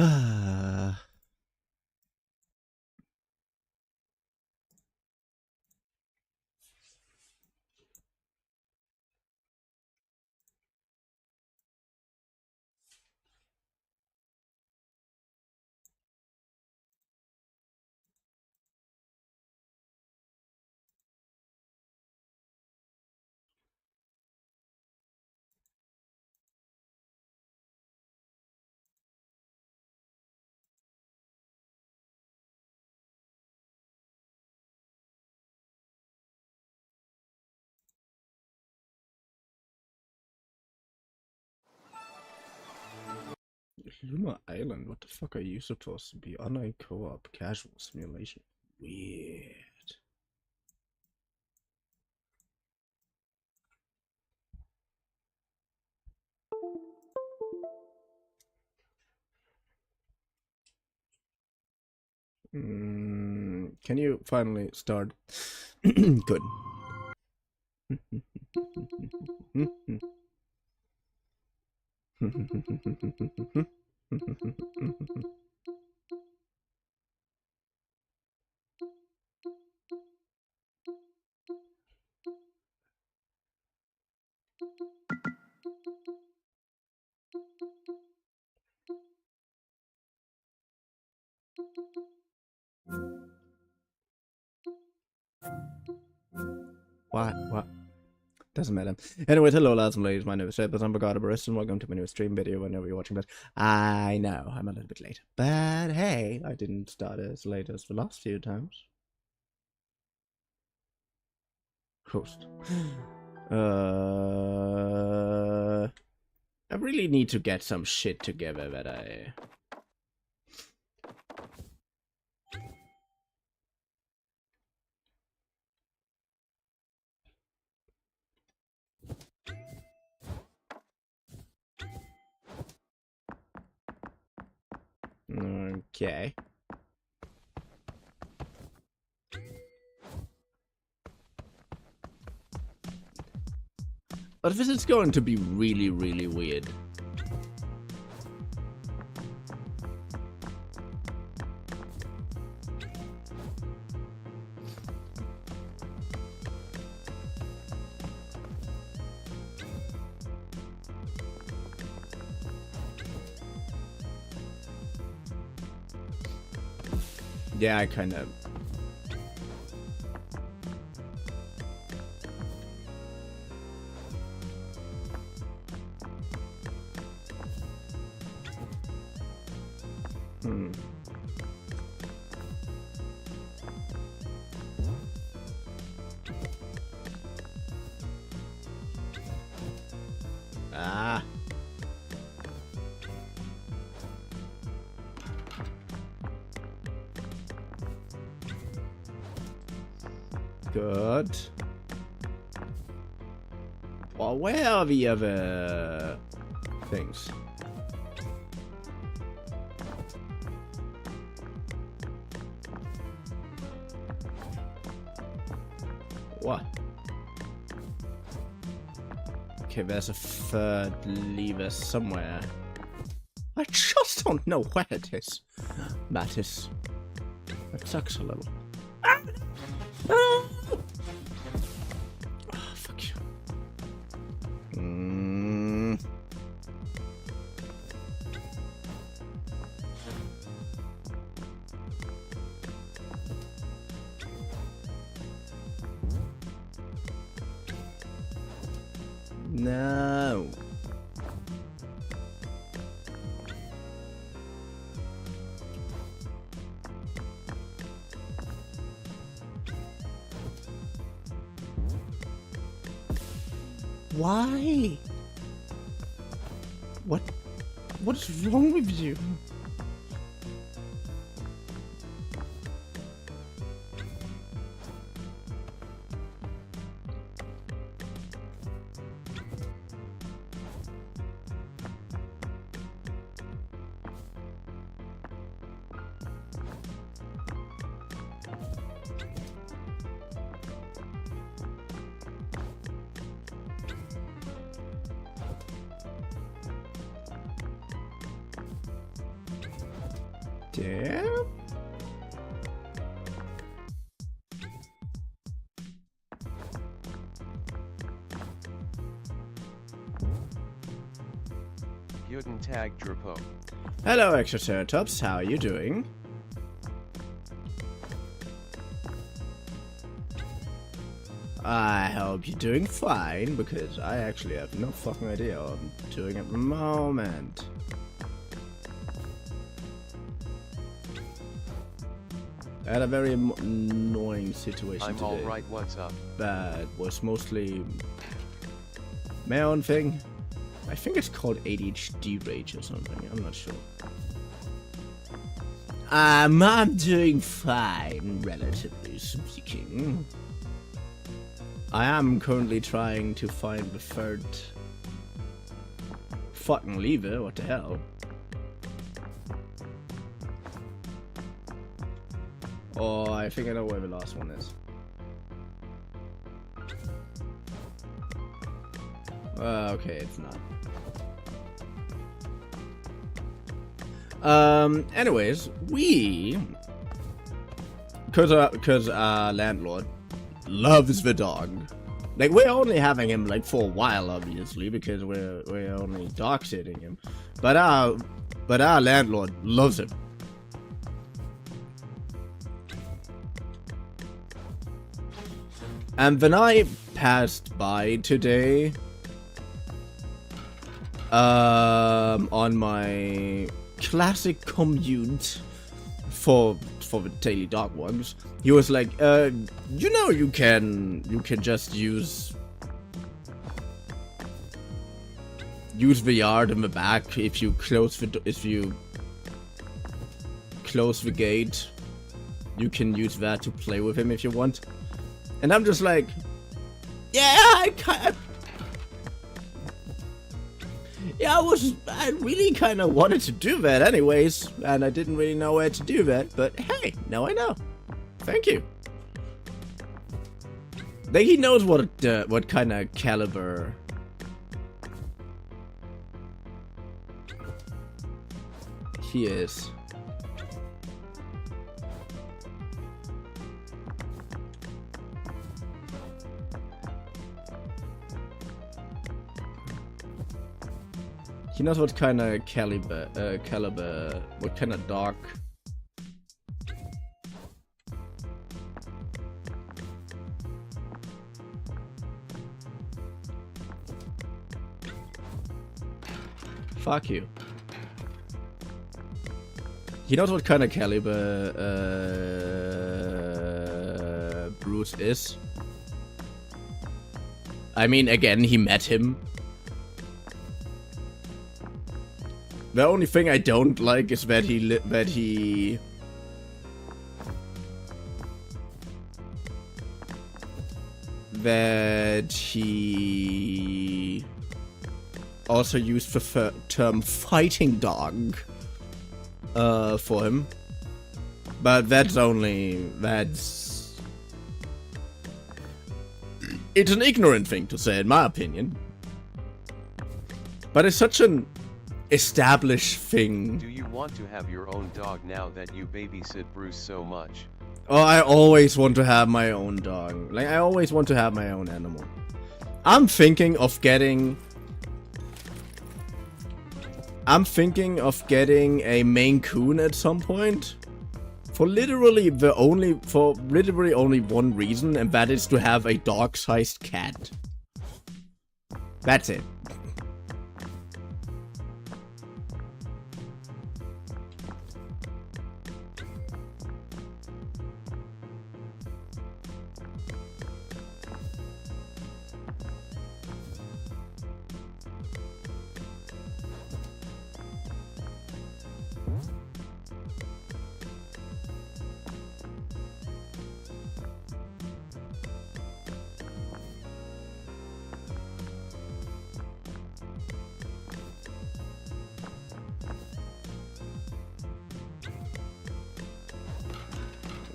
Ah. Luma Island, what the fuck are you supposed to be? Online co-op casual simulation. Weird. Can you finally start? Good. What? Doesn't matter. Anyway, hello lads and ladies, my name is Sebas, I'm Barista, and welcome to my new stream video whenever you're watching this. I know, I'm a little bit late. But hey, I didn't start as late as the last few times. Host. I really need to get some shit together that I... Okay. But this is going to be really, really weird. Yeah, I kind of... Ah. Good. Well, where are the other things? What? Okay, there's a third lever somewhere. I just don't know where it is. That sucks a little. Ah! Ah! Oh, fuck you. No. Why? What is wrong with you? Damn. Guten Tag, Drapo. Hello, Extraceratops. How are you doing? I hope you're doing fine, because I actually have no fucking idea what I'm doing at the moment. I had a very annoying situation today. I'm alright, what's up? That was mostly my own thing. I think it's called ADHD rage or something, I'm not sure. I'm doing fine, relatively speaking. I am currently trying to find the third fucking lever, what the hell? Oh, I think I know where the last one is. Okay, it's not. Anyways, cause our landlord loves the dog. Like, we're only having him like for a while, obviously, because we're only dog sitting him. But our landlord loves him. And when I passed by today, on my classic commute for the daily dog walks, he was like, you know, you can just use the yard in the back if you close the gate. You can use that to play with him if you want. And I'm just like, yeah, I really kind of wanted to do that anyways, and I didn't really know where to do that, but hey, now I know. Thank you. Like, he knows what kind of caliber he is. He knows what kind of caliber, what kind of dog. Fuck you. He knows what kind of caliber Bruce is. I mean, again, he met him. The only thing I don't like is that he also used the term fighting dog for him, but it's an ignorant thing to say, in my opinion, but it's such an established thing. Do you want to have your own dog now that you babysit Bruce so much? Oh, I always want to have my own dog. Like, I always want to have my own animal. I'm thinking of getting a Maine Coon at some point. For literally only one reason, and that is to have a dog-sized cat. That's it.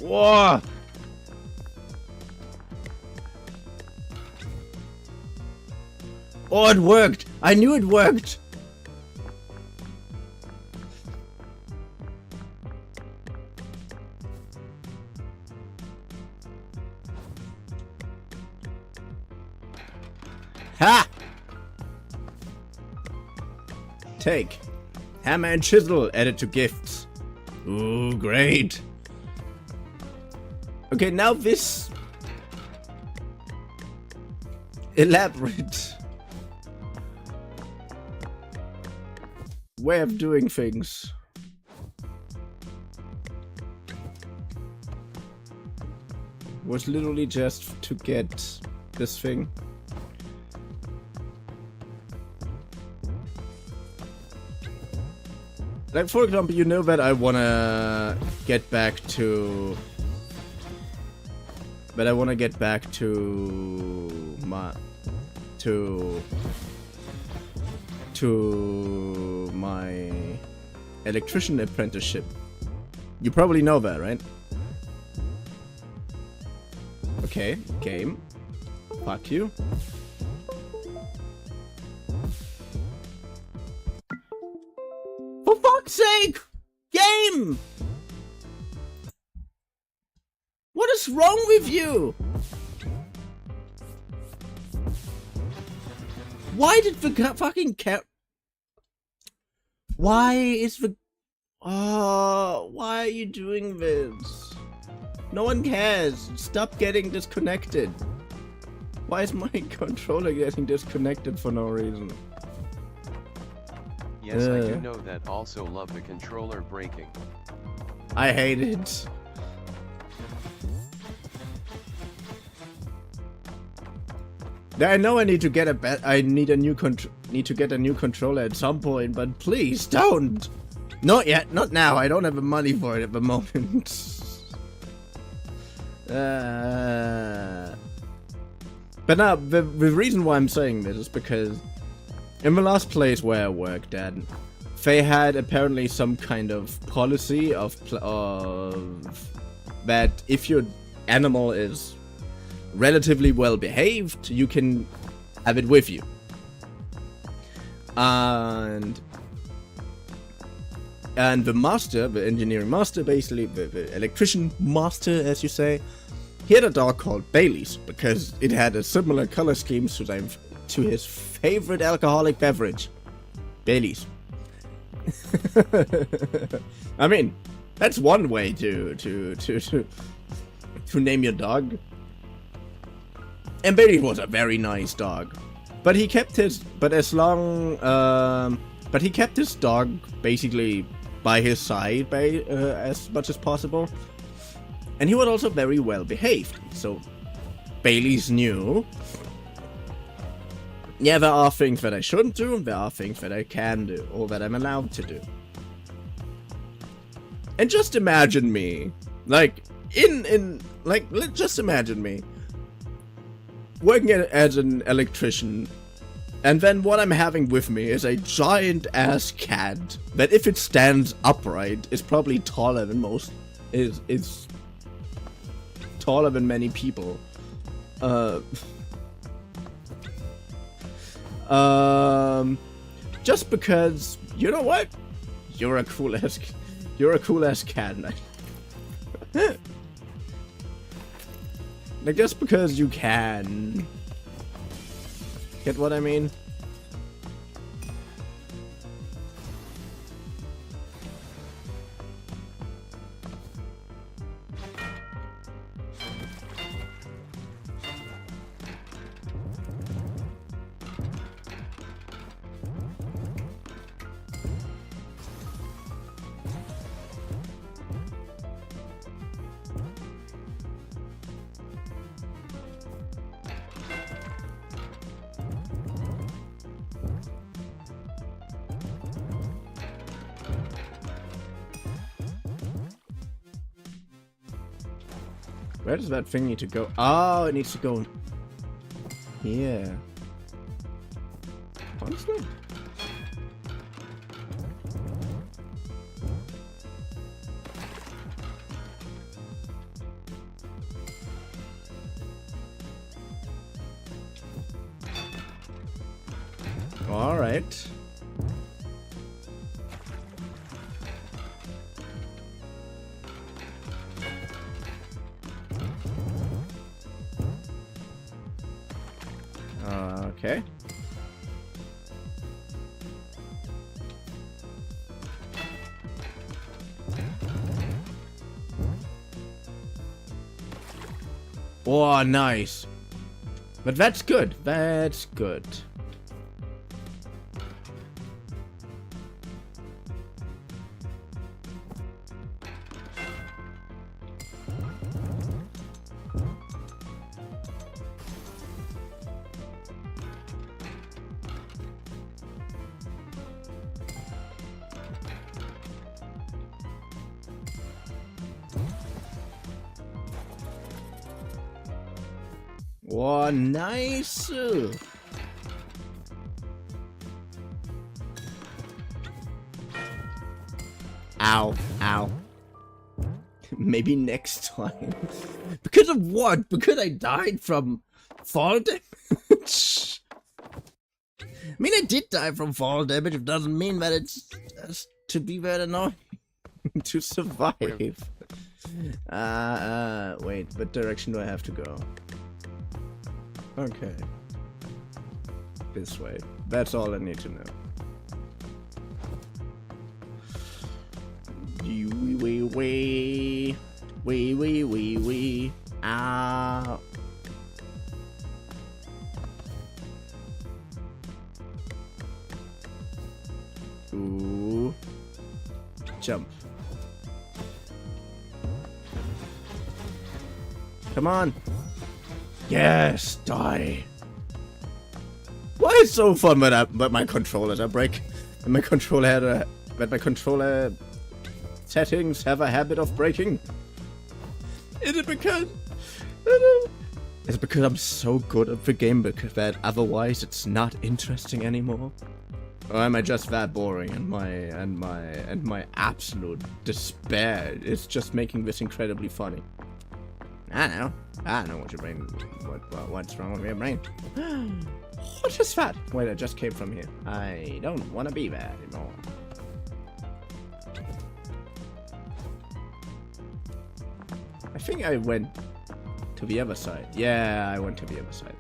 Whoa! Oh, it worked! I knew it worked! Ha! Take. Hammer and chisel added to gifts. Ooh, great. Okay, now this elaborate way of doing things. Was literally just to get this thing. Like, for example, you know that I wanna get back to... But I wanna get back to my... To my electrician apprenticeship. You probably know that, right? Okay, game. Fuck you. For fuck's sake! Game! What is wrong with you? Why did the fucking Why is the... Oh, why are you doing this? No one cares. Stop getting disconnected. Why is my controller getting disconnected for no reason? Yes, I do know that. Also love the controller breaking. I hate it. I know I need to get I need a new controller at some point, but please don't. Not yet, not now. I don't have the money for it at the moment. But now the reason why I'm saying this is because in the last place where I worked at, they had apparently some kind of policy of that if your animal is relatively well behaved, you can have it with you. And the master, the engineering master, basically the electrician master, as you say, he had a dog called Bailey's because it had a similar color scheme to his favorite alcoholic beverage, Bailey's. I mean, that's one way to name your dog. And Bailey was a very nice dog, but he kept his he kept his dog basically by his side as much as possible, and he was also very well behaved. So Bailey's knew, yeah, there are things that I shouldn't do, and there are things that I can do, or that I'm allowed to do. And just imagine me, just imagine me working as an electrician, and then what I'm having with me is a giant ass cat that, if it stands upright, is probably taller than is taller than many people. Just because, you know what? You're a cool ass cat. Like, just because you can. Get what I mean? Where does that thing need to go? Oh, it needs to go here. Honestly? All right. Okay. Oh, nice. But that's good. That's good. Oh, nice. Ow, ow. Maybe next time. Because of what? Because I died from fall damage? I mean, I did die from fall damage. It doesn't mean that it's just to be very annoying to survive. Wait, what direction do I have to go? Okay. This way. That's all I need to know. Wee. Ah. Ooh. Jump. Come on. Yes, die. Why is it so fun but my controllers are break? And my controller settings have a habit of breaking. Is it because I'm so good at the game that otherwise it's not interesting anymore? Or am I just that boring and my absolute despair is just making this incredibly funny? I don't know what your brain what's wrong with your brain. What is that? Wait, I just came from here. I don't want to be there anymore. I think I went to the other side. Yeah, I went to the other side.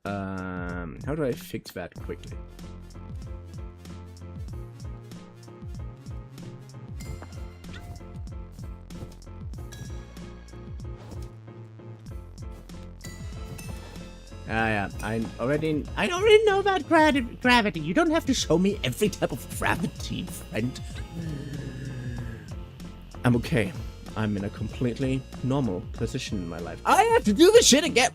How do I fix that quickly? Yeah, I already know about gravity. You don't have to show me every type of gravity, friend. I'm okay. I'm in a completely normal position in my life. I have to do this shit again.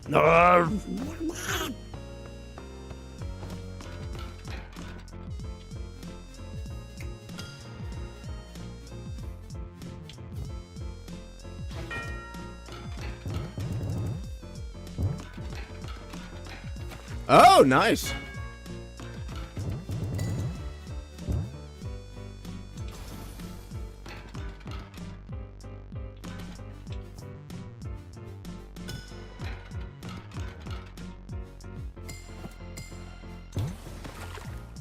Oh, nice.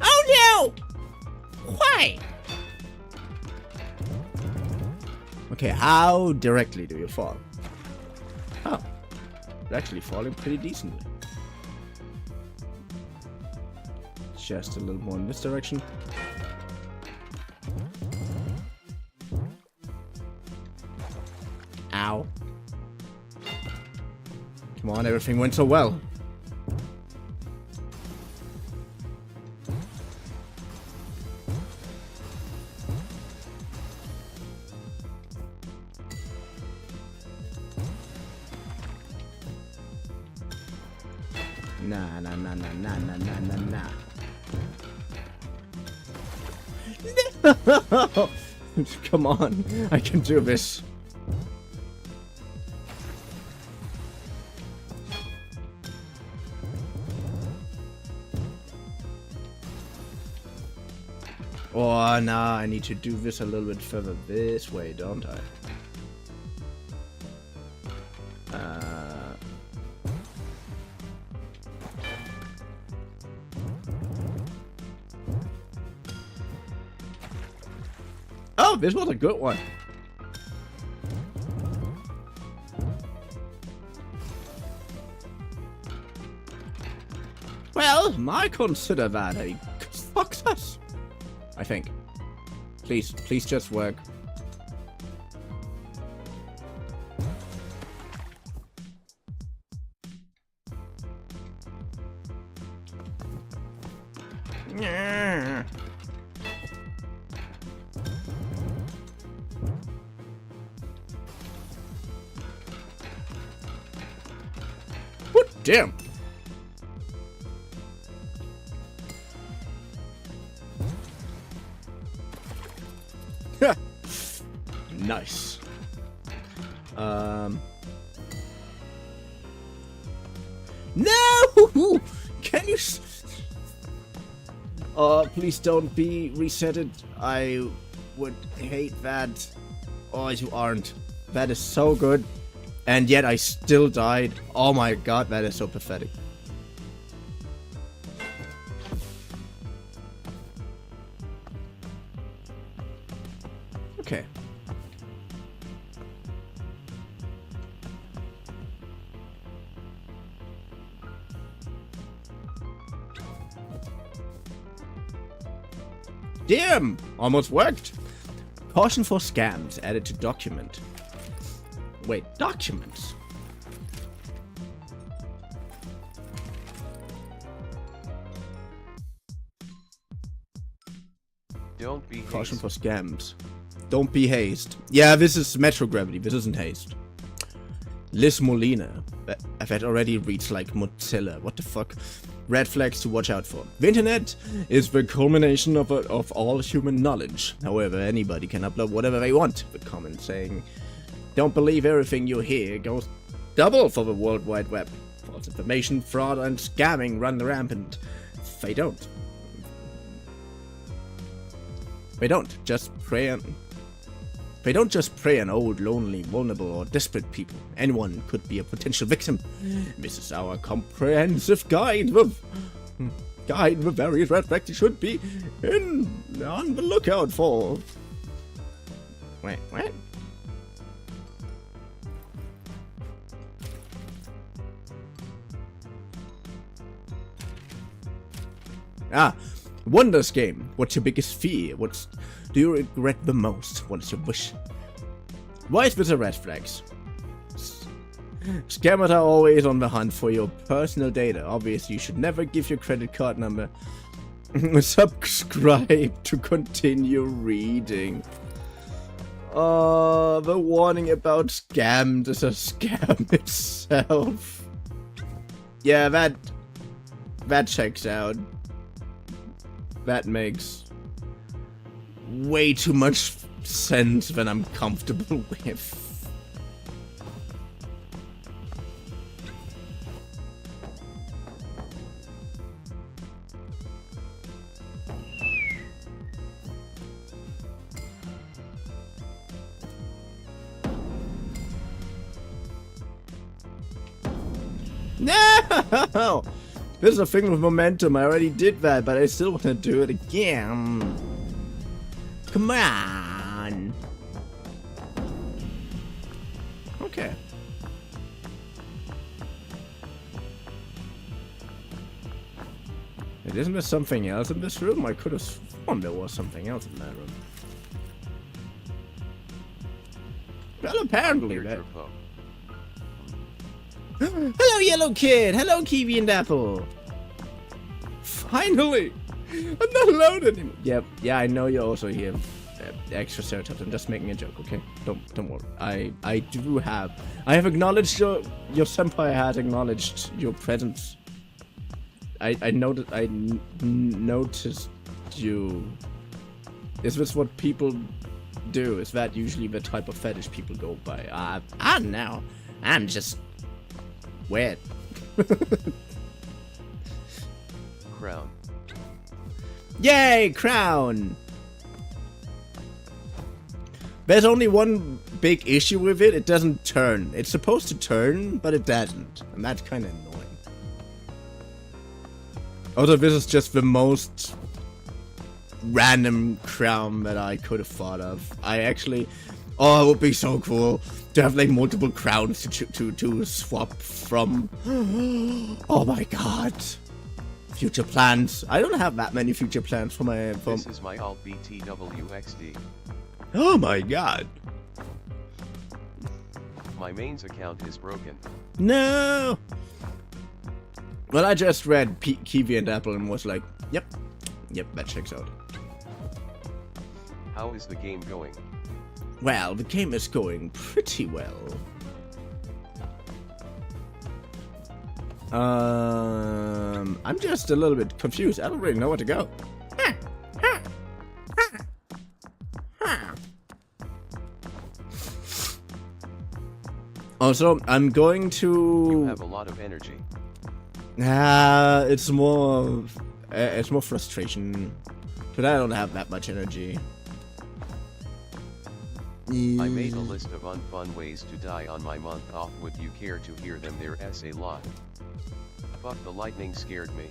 Oh no! Why? Okay, how directly do you fall? Oh, you're actually falling pretty decently. Just a little more in this direction. Ow. Come on, everything went so well. Nah. Come on, I can do this. Oh, nah, I need to do this a little bit further this way, don't I? Oh, this was a good one. Well, I consider that a success. I think. Please just work. Yeah. What? Damn. Nice. No! Can you? Please don't be resetted. I would hate that. Oh, you aren't. That is so good. And yet I still died. Oh my god, that is so pathetic. Okay. Damn! Almost worked! Caution for scams added to document. Wait, documents? Don't be Caution haste. for scams. Don't be haste. Yeah, this is metrogravity. This isn't haste. Liz Molina. I've had already reached like Mozilla. What the fuck? Red flags to watch out for. The internet is the culmination of all human knowledge. However, anybody can upload whatever they want. The comment saying, "Don't believe everything you hear" goes double for the World Wide Web. False information, fraud, and scamming run rampant. They don't. They don't just prey on old, lonely, vulnerable, or desperate people. Anyone could be a potential victim. This is our comprehensive guide with the various red flags you should be on the lookout for. Wait, what? Ah, Wonders game. What's your biggest fear? Do you regret the most? What is your wish? Why is this a red flags? Scammers are always on the hunt for your personal data. Obviously, you should never give your credit card number. Subscribe to continue reading. The warning about scams is a scam itself. Yeah, that checks out. That makes way too much sense than I'm comfortable with. No! This is a thing with momentum. I already did that, but I still want to do it again. Come on. Okay. Wait, isn't there something else in this room? I could have sworn there was something else in that room. Well, apparently that. Hello, yellow kid. Hello, Kiwi and Apple. Finally, I'm not alone anymore. Yep. Yeah, I know you're also here. Extra serotonin. I'm just making a joke, okay? Don't worry. I have acknowledged your senpai had acknowledged your presence. I noticed you. Is this what people do? Is that usually the type of fetish people go by? I don't know. I'm just weird. Crown. Yay, crown! There's only one big issue with it. It doesn't turn. It's supposed to turn, but it doesn't. And that's kind of annoying. Also, this is just the most random crown that I could have thought of. Oh, it would be so cool to have like multiple crowns to swap from. Oh my god. Future plans. I don't have that many future plans for my... This is my alt BTWXD. Oh my god. My mains account is broken. No! Well, I just read Kiwi and Apple and was like, yep, that checks out. How is the game going? Well, the game is going pretty well. I'm just a little bit confused. I don't really know where to go. Also, I'm going to... You have a lot of energy. It's more frustration. But I don't have that much energy. I made a list of unfun ways to die on my month off. Would you care to hear them? There's a lot. Fuck, the lightning scared me.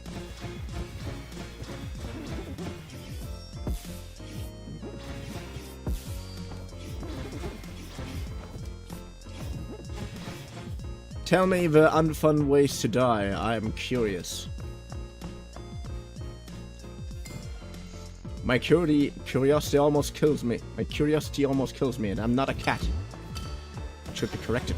Tell me the unfun ways to die. I am curious. My curiosity almost kills me. My curiosity almost kills me, and I'm not a cat. It should be corrected.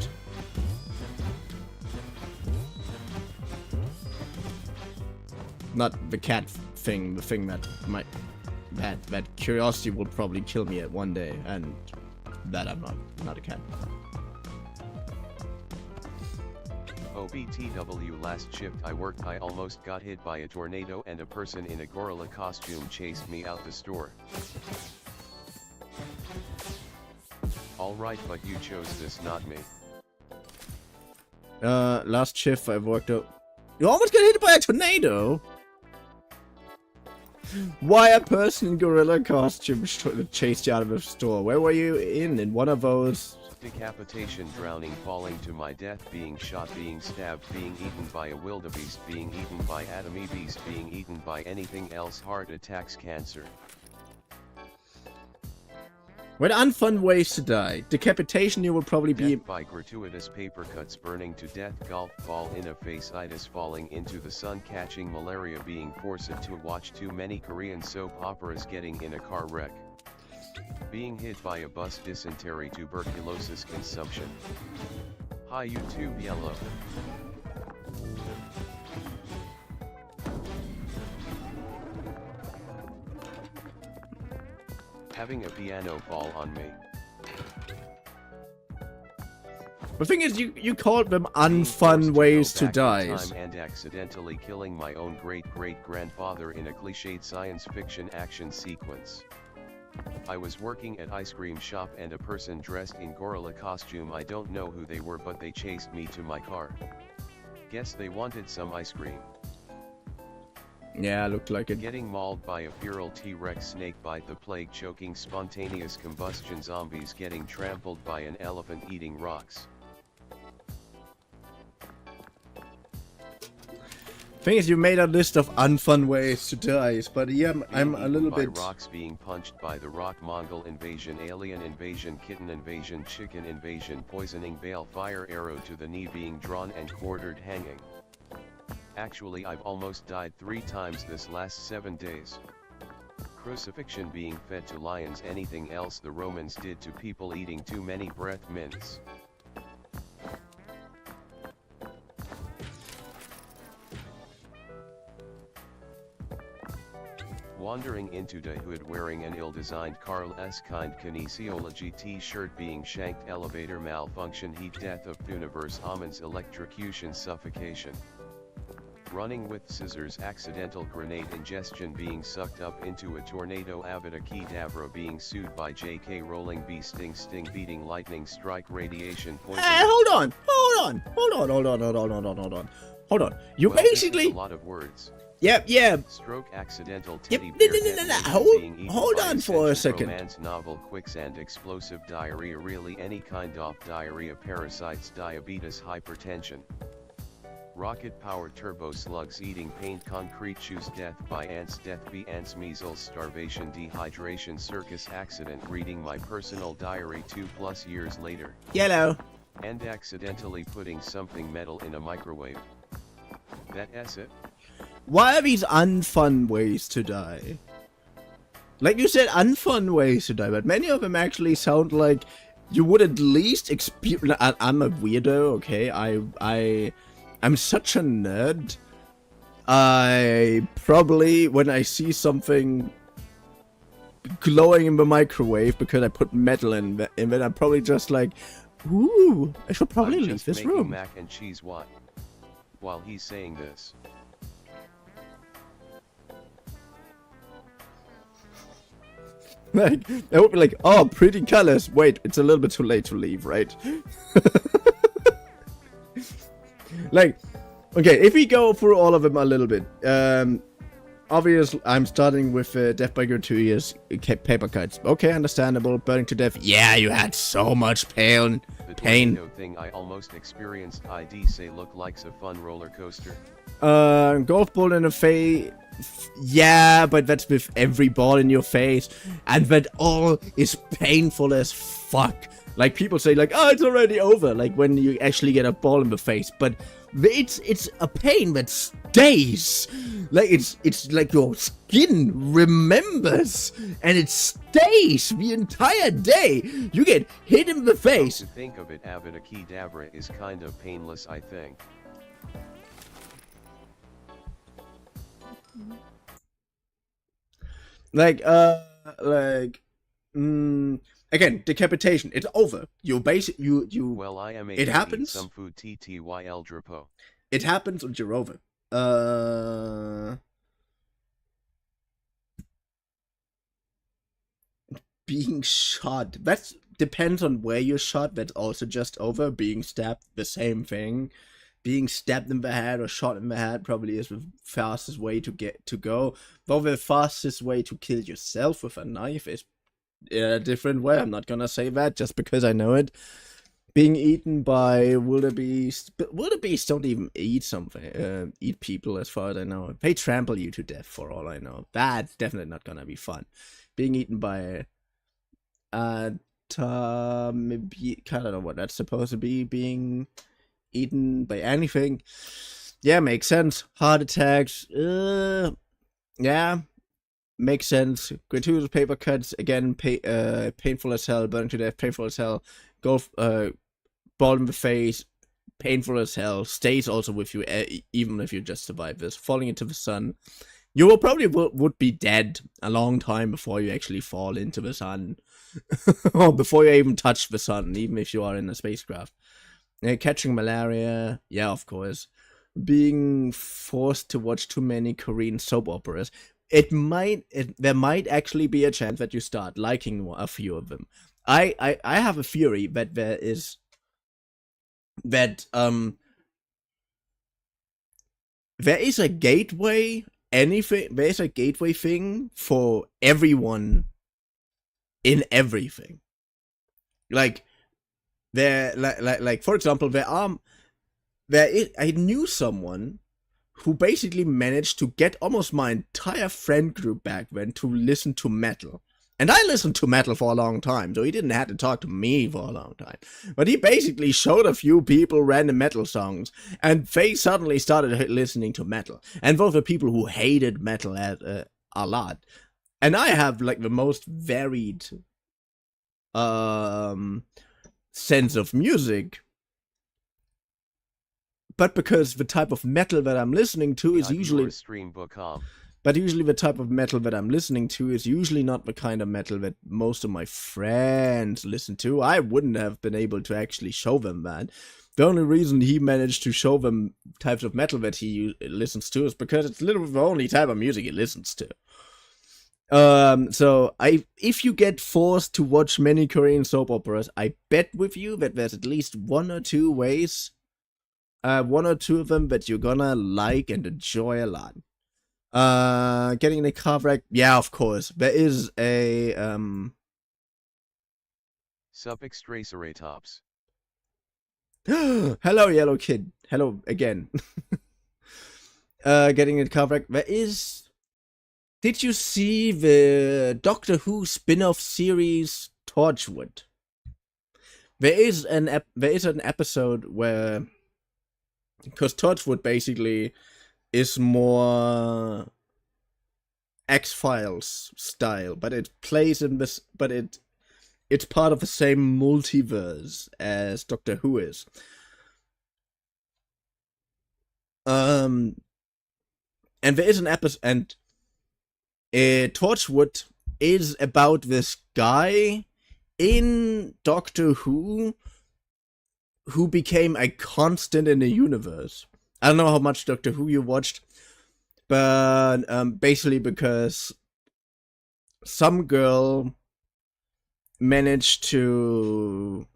Not the cat thing, the thing that might... That curiosity will probably kill me at one day, and that I'm not a cat. OBTW, last shift I worked, I almost got hit by a tornado and a person in a gorilla costume chased me out the store. Alright, but you chose this, not me. Last shift I worked out. You almost got hit by a tornado? Why a person in gorilla costume chased you out of the store? Where were you in one of those? Decapitation, drowning, falling to my death, being shot, being stabbed, being eaten by a wildebeest, being eaten by atomy beast, being eaten by anything else, heart attacks, cancer. What unfun ways to die? Decapitation, you will probably be... Death by gratuitous paper cuts, burning to death, golf ball in a face-itis, falling into the sun, catching malaria, being forced to watch too many Korean soap operas, getting in a car wreck. Being hit by a bus, dysentery, tuberculosis, consumption. Hi YouTube yellow. Having a piano fall on me. The thing is, you called them unfun ways to die. And accidentally killing my own great-great-grandfather in a cliched science fiction action sequence. I was working at ice cream shop and a person dressed in gorilla costume, I don't know who they were, but they chased me to my car. Guess they wanted some ice cream. Yeah, looked like it. Getting mauled by a feral T-Rex, snake bite, the plague, choking, spontaneous combustion, zombies, getting trampled by an elephant, eating rocks. Thing is, you made a list of unfun ways to die, but yeah, I'm a little bit... Rocks, being punched by the rock, Mongol invasion, alien invasion, kitten invasion, chicken invasion, poisoning, bale, fire, arrow to the knee, being drawn and quartered, hanging. Actually, I've almost died 3 times this last 7 days. Crucifixion, being fed to lions, anything else the Romans did to people, eating too many breath mints. Wandering into the hood wearing an ill-designed Carl S. kind kinesiology t-shirt, being shanked, elevator malfunction, heat death of Thuniverse, almonds, electrocution, suffocation. Running with scissors, accidental grenade ingestion, being sucked up into a tornado, Avada Kedavra, being sued by J.K. Rowling, bee sting, beating, lightning strike, radiation, poison. Hey, hold on. You well, basically... a lot of words. Yep. Stroke, accidental teddy bear. No. Hold on for a second. Romance novel, quicksand, explosive diarrhea, really any kind of diarrhea, parasites, diabetes, hypertension. Rocket powered turbo slugs, eating paint, concrete shoes, death by ants, death bee ants, measles, starvation, dehydration, circus accident, reading my personal diary 2+ years later. Yellow. And accidentally putting something metal in a microwave. That's it. Why are these unfun ways to die? Like you said, unfun ways to die, but many of them actually sound like you would at least experience. I'm a weirdo, okay? I'm such a nerd. I probably, when I see something glowing in the microwave because I put metal in it, I'm probably just like, ooh, I should probably leave this room. Mac and cheese what? While he's saying this. Like, I would be like, oh, pretty colors. Wait, it's a little bit too late to leave, right? Like, okay, if we go through all of them a little bit, obviously, I'm starting with death by gratuitous paper cuts. Okay, understandable. Burning to death. Yeah, you had so much pain. The tornado thing I almost experienced. ID say look likes a fun roller coaster. Golf ball in the face. Yeah, but that's with every ball in your face, and that all is painful as fuck. Like people say, like, oh, it's already over. Like when you actually get a ball in the face, but it's a pain that stays. Like it's like your skin remembers, and it stays the entire day. You get hit in the face. To think of it, Avada is kind of painless, I think. Again, decapitation. It's over. You Well, I am. It happens. Some food TTYL Drapo. It happens and you're over. Being shot. That depends on where you're shot. That's also just over. Being stabbed, the same thing. Being stabbed in the head or shot in the head probably is the fastest way to go. Though the fastest way to kill yourself with a knife is in a different way. I'm not gonna say that just because I know it. Being eaten by wildebeest. Wildebeest don't even eat something. Eat people, as far as I know. They trample you to death, for all I know. That's definitely not gonna be fun. Being eaten by maybe, I don't know what that's supposed to be. Being eaten by anything. Yeah, makes sense. Heart attacks. Yeah, makes sense. Gratuitous paper cuts. Again, painful as hell. Burning to death. Painful as hell. Ball in the face. Painful as hell. Stays also with you, even if you just survive this. Falling into the sun. You will probably would be dead a long time before you actually fall into the sun. Or before you even touch the sun, even if you are in a spacecraft. Catching malaria, yeah, of course. Being forced to watch too many Korean soap operas. There might actually be a chance that you start liking a few of them. I have a theory that there is a gateway there is a gateway thing for everyone in everything. Like for example, I knew someone who basically managed to get almost my entire friend group back then to listen to metal. And I listened to metal for a long time, so he didn't have to talk to me for a long time. But he basically showed a few people random metal songs, and they suddenly started listening to metal. And those were people who hated metal a lot. And I have like the most varied sense of music, but because the type of metal that I'm listening to is usually the type of metal that I'm listening to is usually not the kind of metal that most of my friends listen to. I wouldn't have been able to actually show them that. The only reason he managed to show them types of metal that he listens to is because it's literally the only type of music he listens to. So if you get forced to watch many Korean soap operas, I bet with you that there's at least one or two ways, one or two of them that you're gonna like and enjoy a lot. Getting in a car wreck, yeah, of course. There is a, Suffix Traceratops. Hello, yellow kid. Hello again. Getting in a car wreck, there is... Did you see the Doctor Who spin-off series Torchwood? There is an episode where, because Torchwood basically is more X-Files style, but it plays in this, but it's part of the same multiverse as Doctor Who is. And there is an episode, and Torchwood is about this guy in Doctor Who became a constant in the universe. I don't know how much Doctor Who you watched, but basically because some girl managed to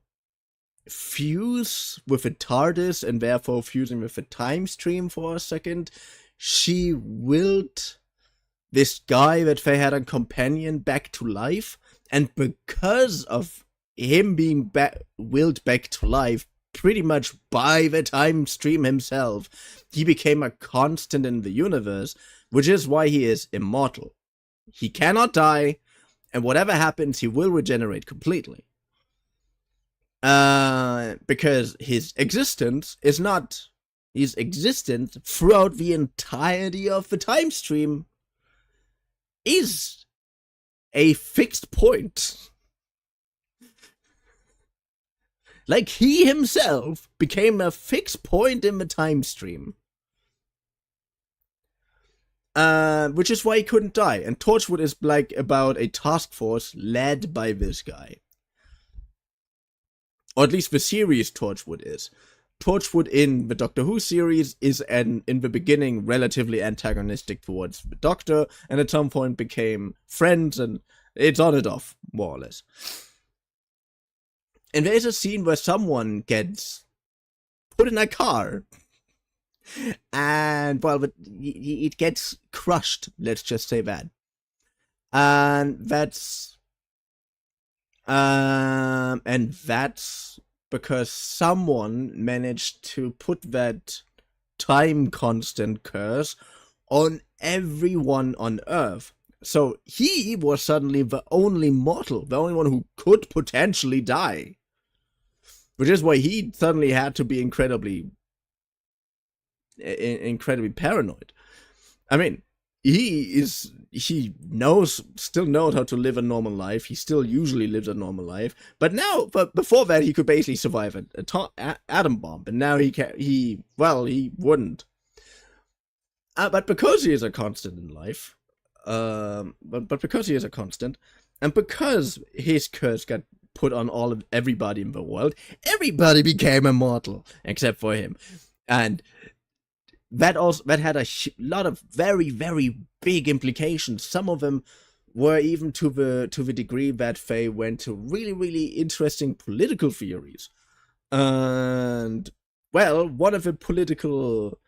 fuse with a TARDIS and therefore fusing with a time stream for a second, she willed this guy that they had a companion back to life, and because of him being willed back to life pretty much by the time stream himself, he became a constant in the universe, which is why he is immortal. He cannot die, and whatever happens, he will regenerate completely. Because his existence is not... His existence throughout the entirety of the time stream is a fixed point. Like, he himself became a fixed point in the time stream. Which is why he couldn't die. And Torchwood is like about a task force led by this guy. Or at least the series Torchwood is. Torchwood in the Doctor Who series is in the beginning relatively antagonistic towards the Doctor, and at some point became friends, and it's on and off, more or less. And there is a scene where someone gets put in a car, and, well, it gets crushed, let's just say that. And that's because someone managed to put that time constant curse on everyone on Earth. So he was suddenly the only mortal, the only one who could potentially die. Which is why he suddenly had to be incredibly paranoid. I mean, he still knows how to live a normal life. He still usually lives a normal life. But before that, he could basically survive an atom bomb. And now he wouldn't. But because he is a constant in life, but because he is a constant, and because his curse got put on everybody in the world, everybody became immortal except for him. And that had a lot of very, very big implications. Some of them were even to the degree that they went to really, really interesting political theories. And, well, one of the political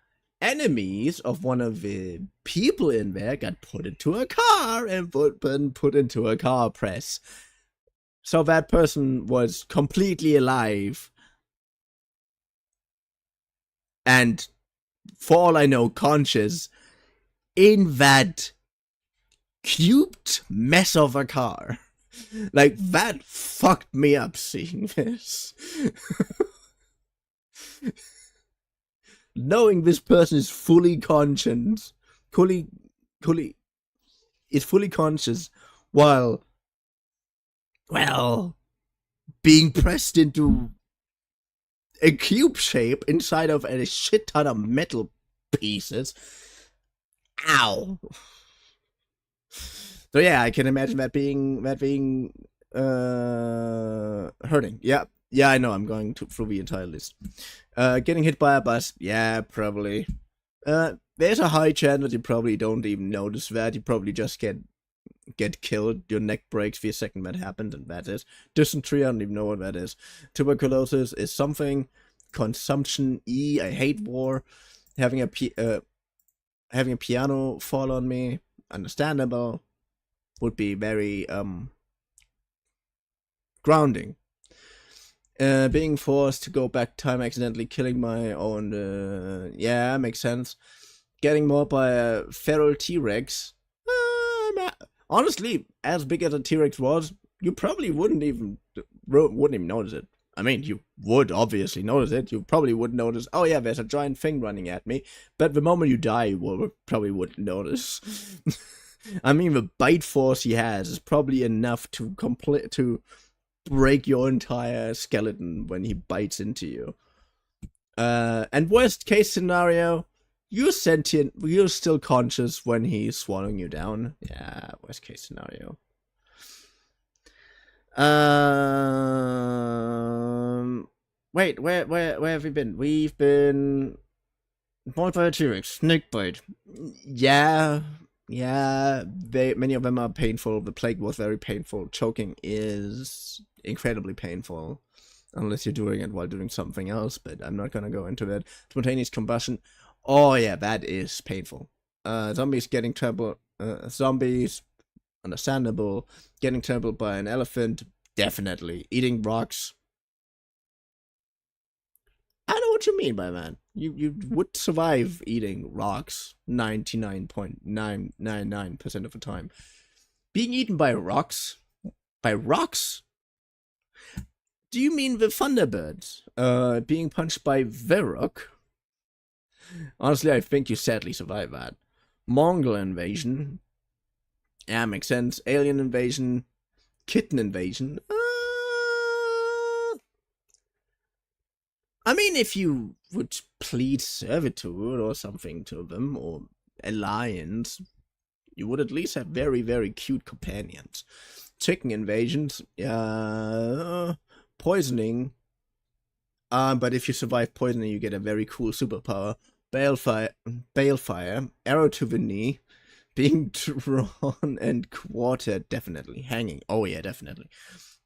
enemies of one of the people in there got put into a car and put into a car press. So that person was completely alive. And, for all I know, conscious in that cubed mess of a car. Like, that fucked me up seeing this. Knowing this person is fully conscious, is fully conscious while, well, being pressed into a cube shape inside of a shit ton of metal pieces. Ow. So yeah, I can imagine that being hurting. Yeah, I know. I'm going through the entire list. Getting hit by a bus. Yeah, probably. There's a high chance that you probably don't even notice that. You probably just get killed. Your neck breaks the second that happened, and that is dysentery. I don't even know what that is. Tuberculosis is something. Consumption. I hate war. Having a piano fall on me. Understandable. Would be very grounding. Being forced to go back time, accidentally killing my own. Yeah, makes sense. Getting mauled by a feral T-Rex. Honestly, as big as a T-Rex was, you probably wouldn't even notice it. I mean, you would obviously notice it. You probably would notice, oh yeah, there's a giant thing running at me. But the moment you die, you probably wouldn't notice. I mean, the bite force he has is probably enough to break your entire skeleton when he bites into you. And worst case scenario, you're sentient, you're still conscious when he's swallowing you down. Yeah, worst case scenario. Wait, where have we been? We've been bite by a T-Rex, snake bite. Yeah, many of them are painful. The plague was very painful. Choking is incredibly painful, unless you're doing it while doing something else, but I'm not gonna go into that. Spontaneous combustion, oh yeah, that is painful. Zombies getting trampled, zombies, understandable. Getting trampled by an elephant, definitely. Eating rocks, I know what you mean by that. You would survive eating rocks 99.999% of the time. Being eaten by rocks? By rocks? Do you mean the Thunderbirds? Being punched by the rock? Honestly, I think you sadly survive that. Mongol invasion. Yeah, makes sense. Alien invasion. Kitten invasion. I mean, if you would plead servitude or something to them, or alliance, you would at least have very, very cute companions. Chicken invasions, poisoning. But if you survive poisoning, you get a very cool superpower. Balefire, arrow to the knee, being drawn and quartered, definitely. Hanging, oh yeah, definitely.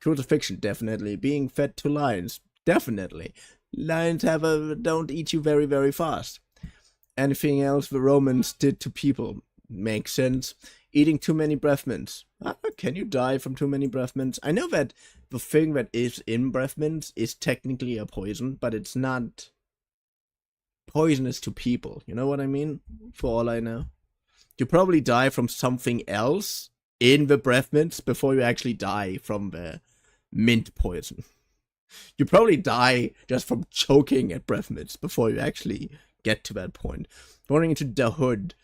Crucifixion, definitely. Being fed to lions, definitely. Lions don't eat you very, very fast. Anything else the Romans did to people makes sense. Eating too many breath mints. Can you die from too many breath mints? I know that the thing that is in breath mints is technically a poison, but it's not poisonous to people. You know what I mean? For all I know. You probably die from something else in the breath mints before you actually die from the mint poison. You probably die just from choking at breath mints before you actually get to that point. Going into the hood,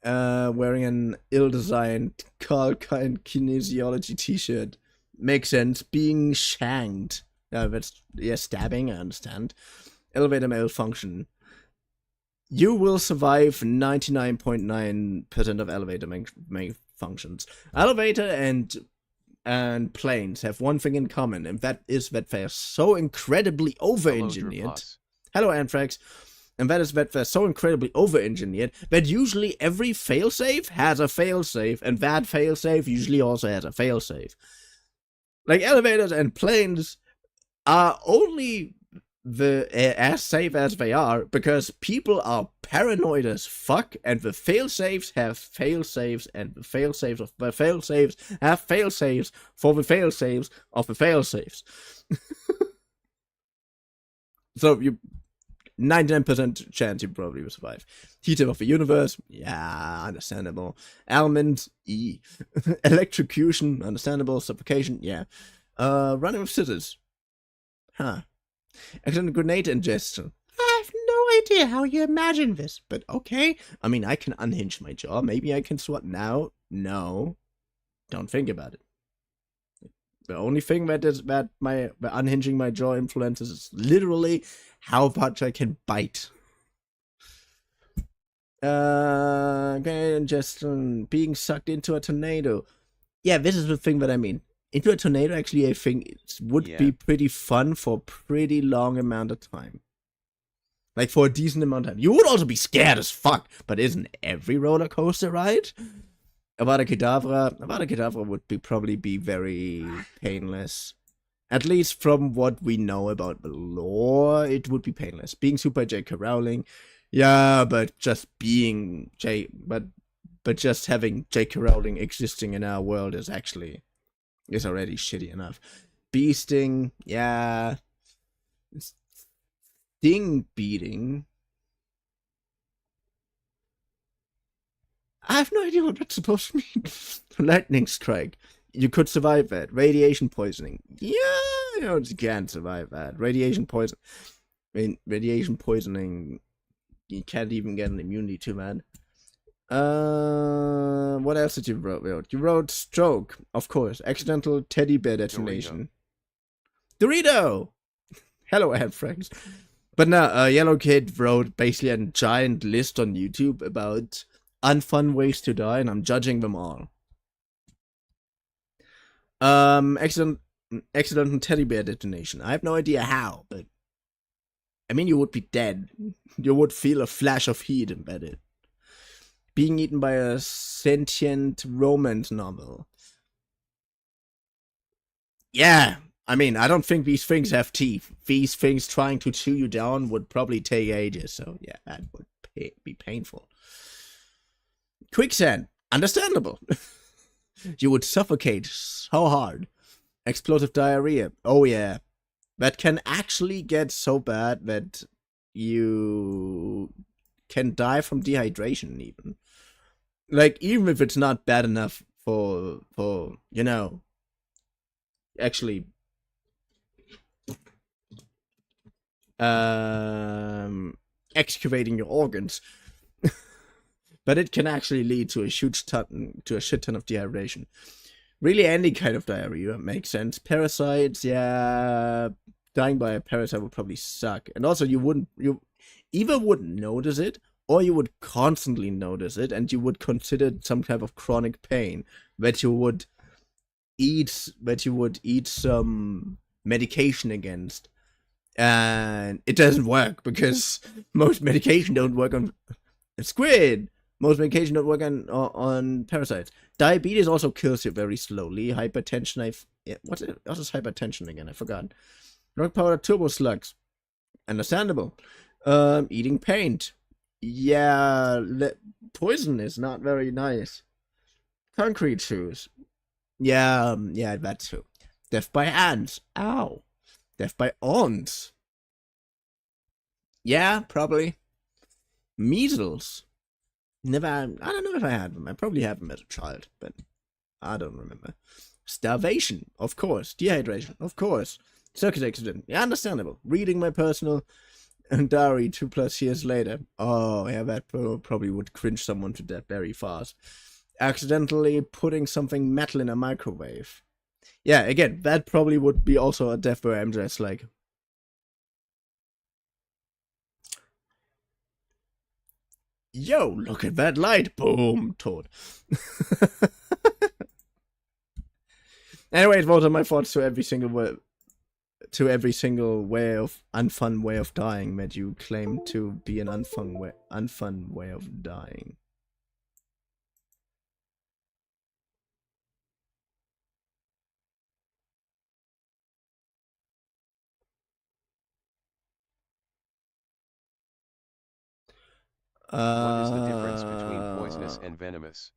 wearing an ill-designed Carl-Kind kinesiology t-shirt. Makes sense. Being shanked. Stabbing, I understand. Elevator malfunction. You will survive 99.9% of elevator malfunctions. Elevator and planes have one thing in common, and that is that they are so incredibly over-engineered. Hello, Anthrax. And that is that they're so incredibly over-engineered that usually every failsafe has a failsafe, and that failsafe usually also has a failsafe. Like, elevators and planes are only as safe as they are because people are paranoid as fuck, and the failsafes have failsafes, and the failsafes of the failsafes have failsafes for the failsafes of the failsafes. So you 99% chance you probably will survive. Heater of the universe, yeah, understandable. Almond, electrocution, understandable. Suffocation, yeah. Running with scissors, huh. Accidental grenade ingestion. I have no idea how you imagine this, but okay. I mean, I can unhinge my jaw. Maybe I can swat now. No. Don't think about it. The only thing that unhinging my jaw influences is literally how much I can bite. Okay, ingestion. Being sucked into a tornado. Yeah, this is the thing that I mean. Into a tornado, actually, I think it would be pretty fun for a pretty long amount of time. Like, for a decent amount of time. You would also be scared as fuck, but isn't every roller coaster ride? Avada Kedavra would probably be very painless. At least from what we know about the lore, it would be painless. Being Super J.K. Rowling, yeah, but just being but just having J.K. Rowling existing in our world is already shitty enough. Beasting, yeah. Sting beating. I have no idea what that's supposed to mean. Lightning strike. You could survive that. Radiation poisoning. Yeah, You can't survive that. Radiation poison. I mean, radiation poisoning, you can't even get an immunity to, man. What else did you wrote? You wrote stroke, of course. Accidental teddy bear detonation. Dorito! Hello, Anne Franks. But no, a yellow kid wrote basically a giant list on YouTube about unfun ways to die, and I'm judging them all. Accidental teddy bear detonation. I have no idea how, but I mean, you would be dead. You would feel a flash of heat embedded. Being eaten by a sentient romance novel. Yeah, I mean, I don't think these things have teeth. These things trying to chew you down would probably take ages, so yeah, that would be painful. Quicksand. Understandable. You would suffocate so hard. Explosive diarrhea. Oh yeah. That can actually get so bad that you can die from dehydration even. Like, even if it's not bad enough for you know, actually excavating your organs. But it can actually lead to a shit ton of dehydration. Really, any kind of diarrhea makes sense. Parasites, yeah, dying by a parasite would probably suck. And also, you either wouldn't notice it, or you would constantly notice it, and you would consider it some type of chronic pain that you would eat some medication against. And it doesn't work because most medication don't work on squid. Most medication don't work on parasites. Diabetes also kills you very slowly. Hypertension, what is hypertension again? I forgot. Rock powder turbo slugs. Understandable. Eating paint. Yeah, poison is not very nice. Concrete shoes. Yeah, that too. Death by ants. Ow. Death by ants. Yeah, probably. Measles. Never. I don't know if I had them. I probably had them as a child, but I don't remember. Starvation, of course. Dehydration, of course. Circus accident. Yeah, understandable. Reading my personal diary 2+ years later. Oh, yeah, that probably would cringe someone to death very fast. Accidentally putting something metal in a microwave. Yeah, again, that probably would be also a death where I'm just like, yo, look at that light. Boom, Toad. Anyways, those are my thoughts to every single way of unfun way of dying that you claim to be an unfun way of dying. What is the difference between poisonous and venomous?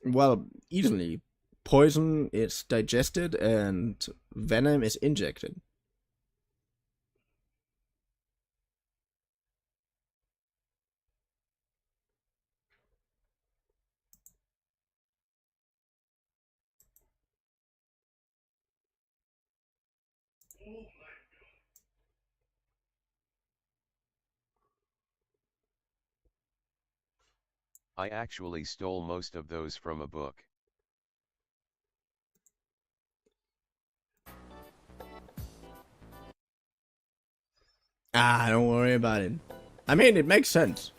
Well, easily. Poison is digested and venom is injected. I actually stole most of those from a book. Ah, don't worry about it. I mean, it makes sense.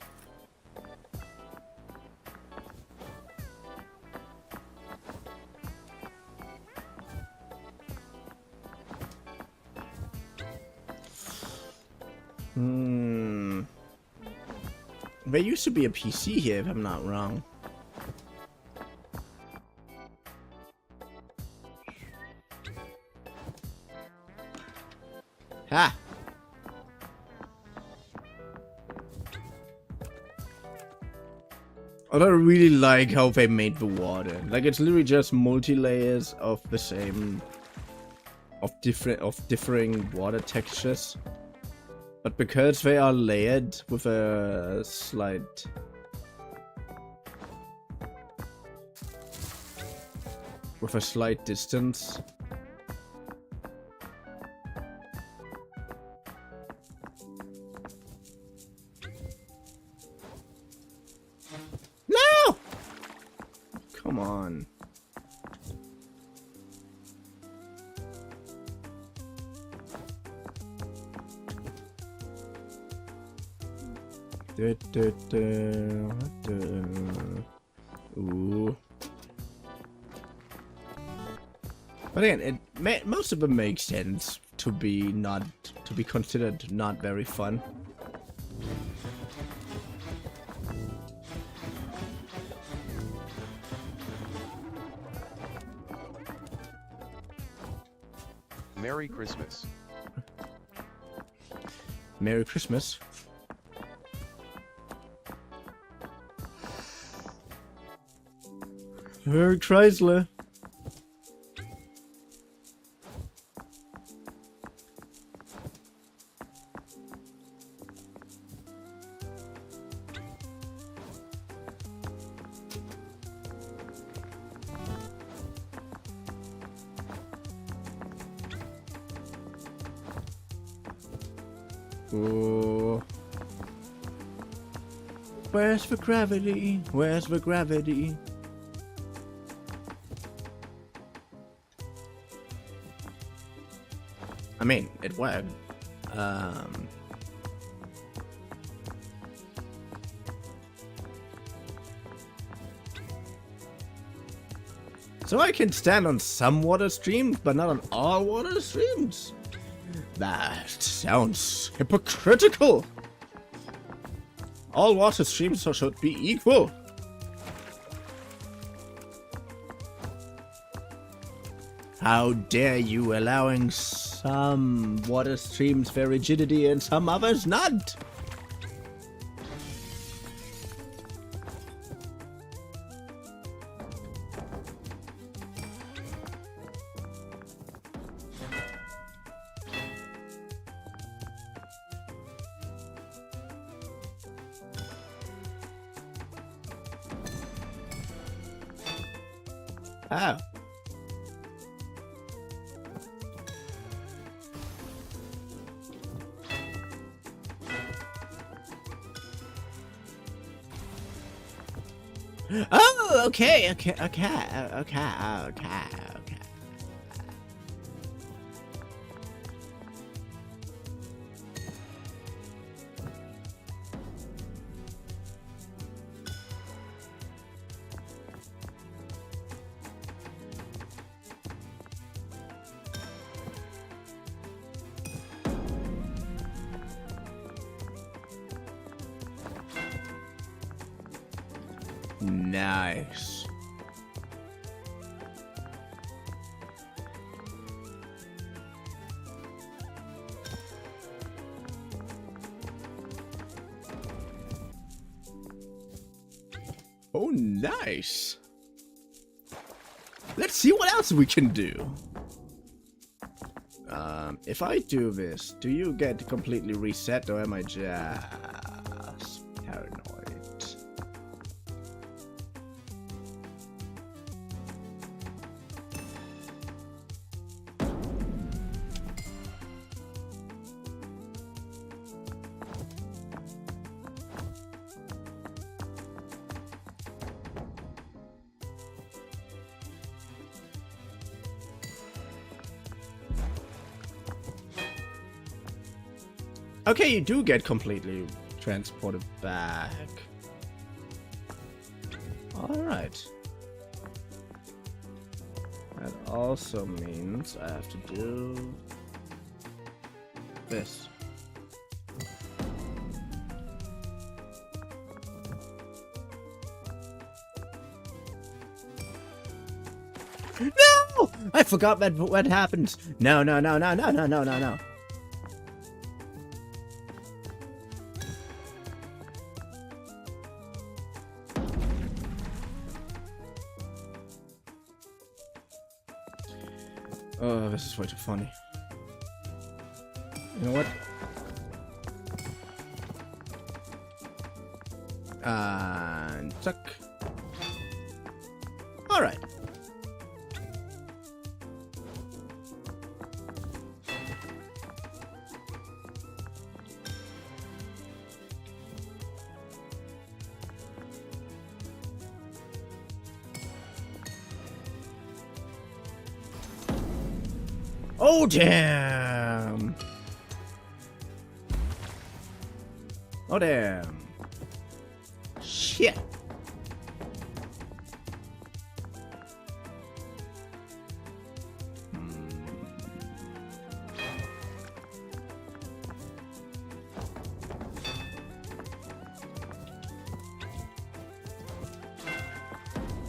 There used to be a PC here, if I'm not wrong. Ha! I don't really like how they made the water. Like, it's literally just multi-layers of the same, of differing water textures. But because they are layered with a slight... with a slight distance. No! Come on. Ooh. But again, most of them make sense to be considered not very fun. Merry Christmas. Merry Christmas. Merry Chrysler. Oh. Where's the gravity? Where's the gravity? I mean, it worked. So I can stand on some water streams, but not on all water streams? That sounds hypocritical. All water streams should be equal. How dare you allowing some water streams for rigidity and some others not? Oh. Oh, okay. Nice. Oh, nice. Let's see what else we can do. If I do this, do you get completely reset, or am I just paranoid? Okay, you do get completely transported back. Alright. That also means I have to do this. No! I forgot what happens. No. Oh, this is way too funny. You know what? And tuck. Alright. Oh, damn! Oh, damn. Shit.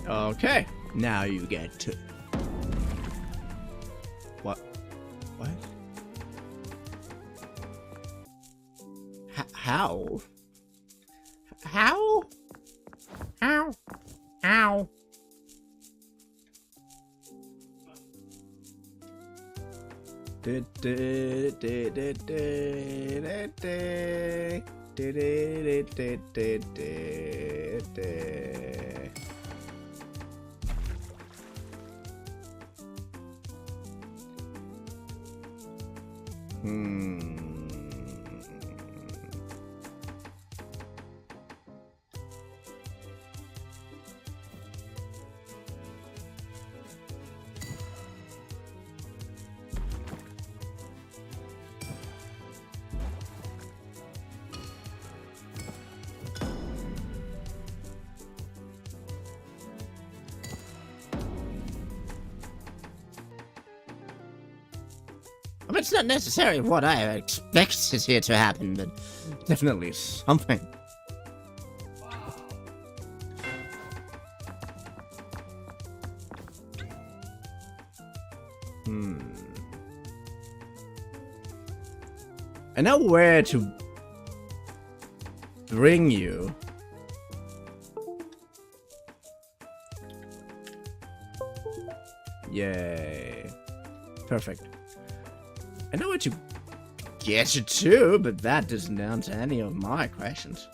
Okay, now you get to... What? What? How? How? How? How? I mean, it's not necessarily what I expected here to happen, but definitely something. I know where to bring you. Yay. Perfect. I know what you get you to, but that doesn't answer any of my questions.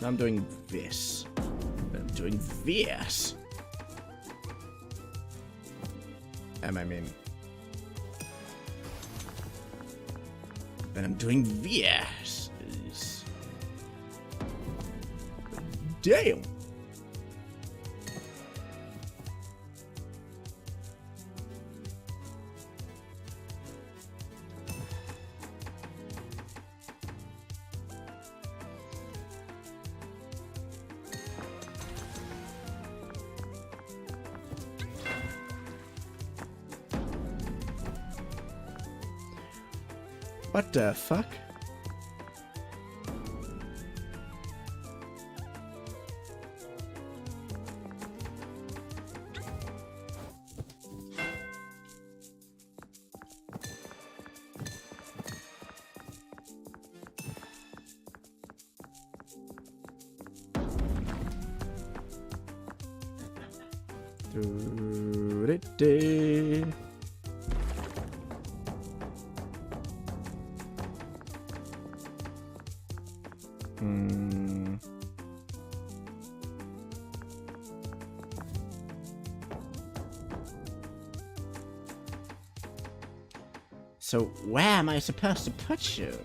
I'm doing this. I'm doing this. I mean... Then I'm doing this. Damn. What the fuck? Do-do-do. So where am I supposed to put you?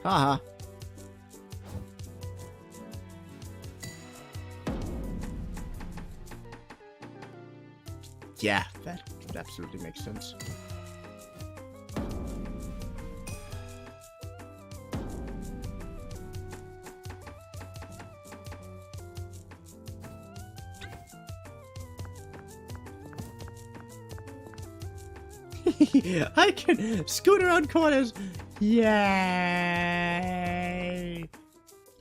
Haha. Yeah, that absolutely makes sense. I can scoot around corners. Yay!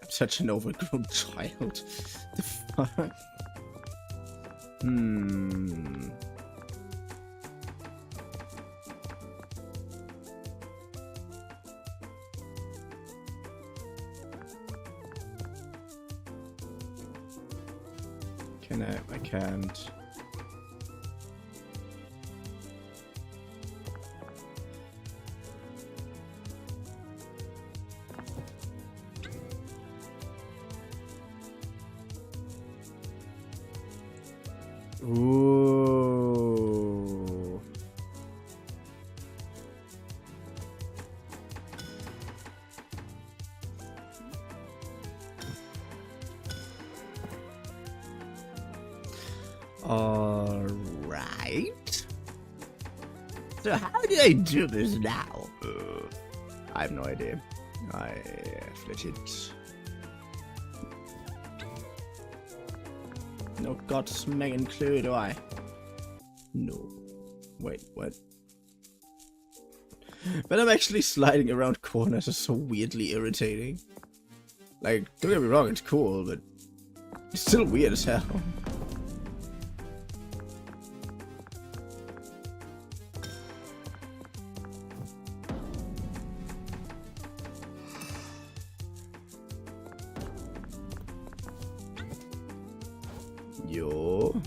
I'm such an overgrown child. The fuck? Can I can't. Ooh. Alright. So how do I do this now? I have no idea. I legit... No godsmaking clue, do I? No. Wait, what? But I'm actually sliding around corners is so weirdly irritating. Like, don't get me wrong, it's cool, but it's still weird as hell. Yo.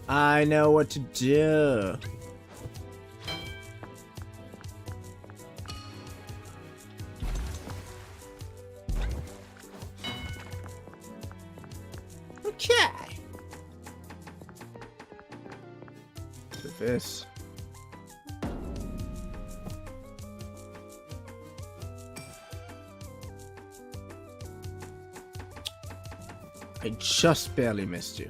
I know what to do. Okay. With this. I just barely missed you.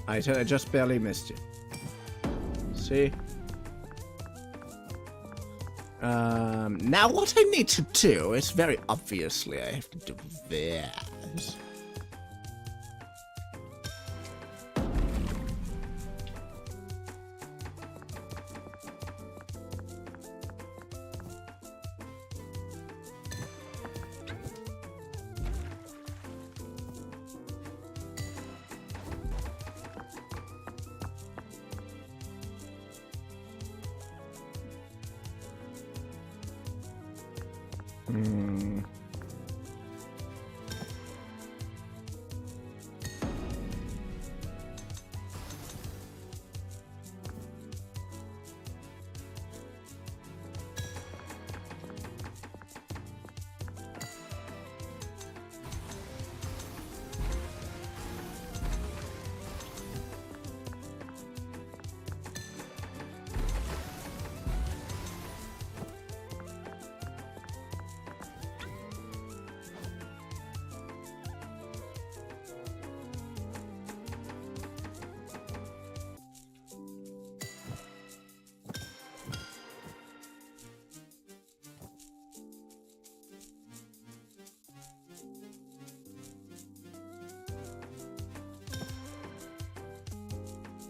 I said I just barely missed you. See? Now what I need to do is very obviously I have to do this.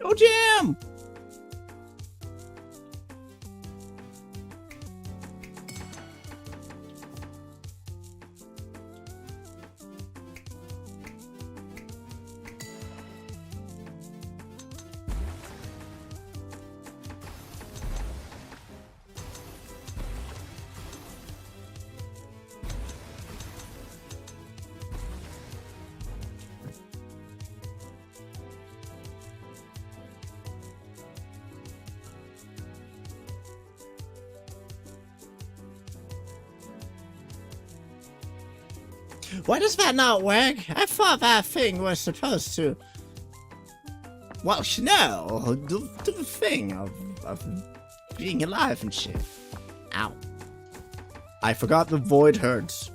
Oh, Jim! Why does that not work? I thought that thing was supposed to... Well, you know, the thing of being alive and shit. Ow. I forgot the void hurts.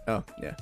Oh, yeah.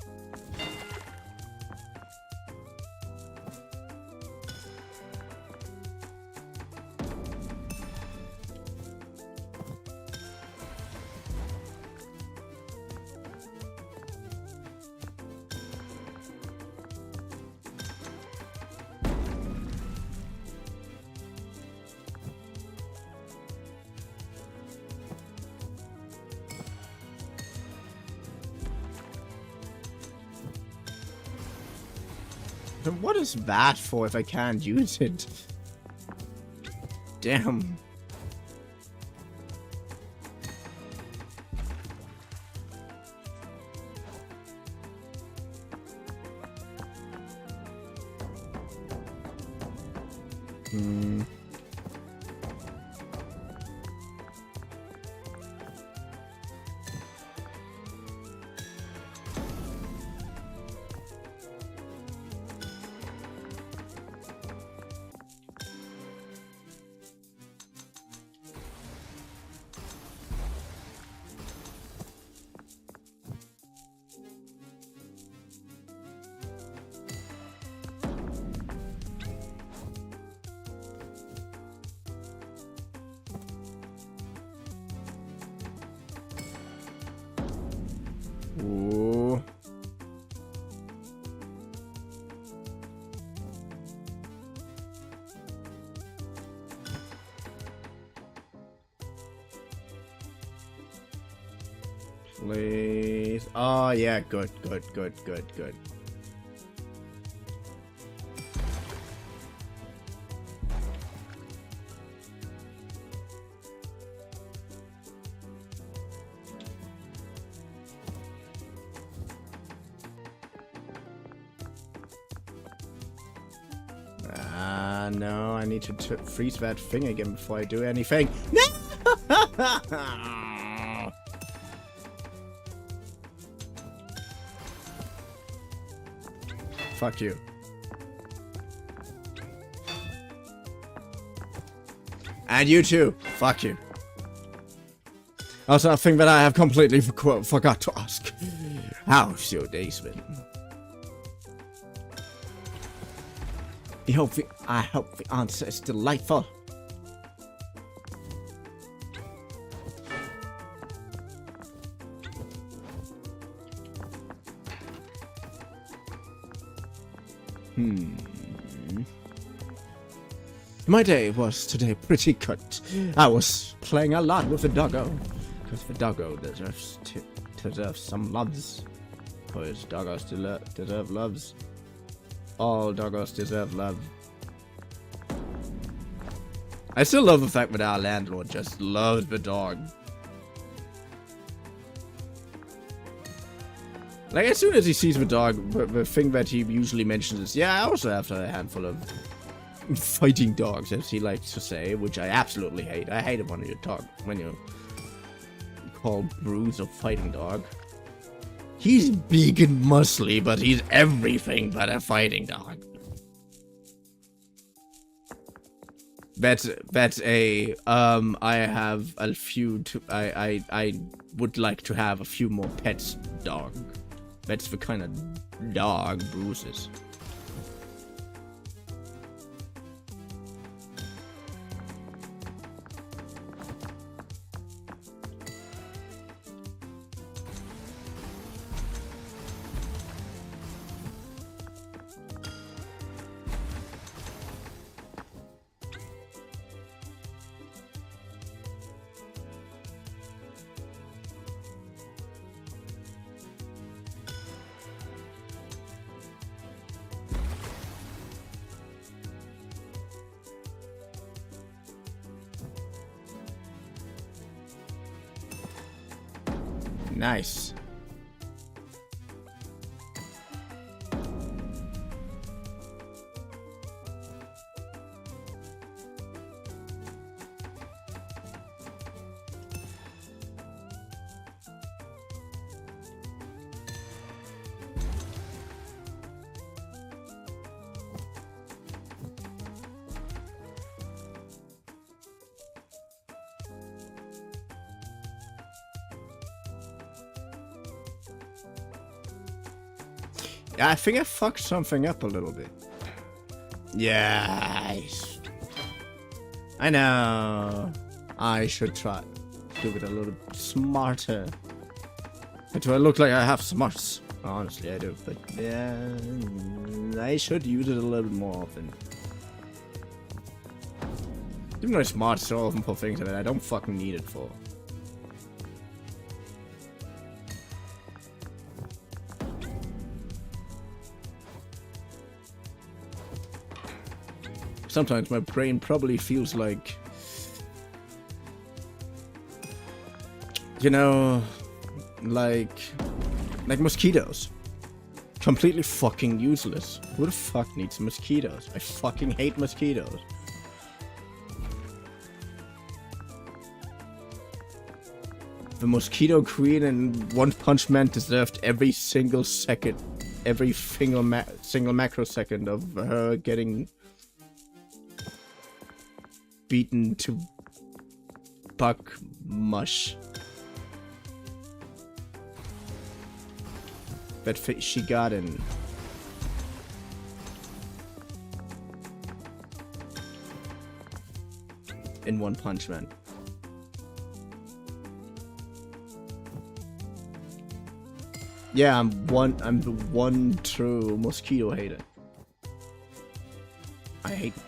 Then what is that for if I can't use it? Damn. Ooh. Please. Oh, yeah, good. No, I need to freeze that thing again before I do anything. No! Fuck you. And you too. Fuck you. Also, a thing that I have completely forgot to ask. How's your days been? I hope the answer is delightful. My day was today pretty good. I was playing a lot with the doggo, because the doggo deserves some loves. Because doggos deserve loves. All doggos deserve love. I still love the fact that our landlord just loves the dog. Like, as soon as he sees the dog, the thing that he usually mentions is, yeah, I also have a handful of fighting dogs, as he likes to say, which I absolutely hate. I hate it when you call Bruce a fighting dog. He's big and muscly, but he's everything but a fighting dog. That's a I have a few I would like to have a few more pets dog. That's the kind of dog Bruce is. Nice. I think I fucked something up a little bit. Yes. I know. I should try to do it a little smarter. But do I look like I have smarts? Honestly, I do. But yeah, I should use it a little bit more often. Even though smarts so often for things that I don't fucking need it for. Sometimes my brain probably feels like, you know, like mosquitoes. Completely fucking useless. Who the fuck needs mosquitoes? I fucking hate mosquitoes. The Mosquito Queen and One Punch Man deserved every single second, every single macrosecond of her getting beaten to buck mush. But she got in. In One Punch Man. Yeah, I'm the one true mosquito hater. I hate them.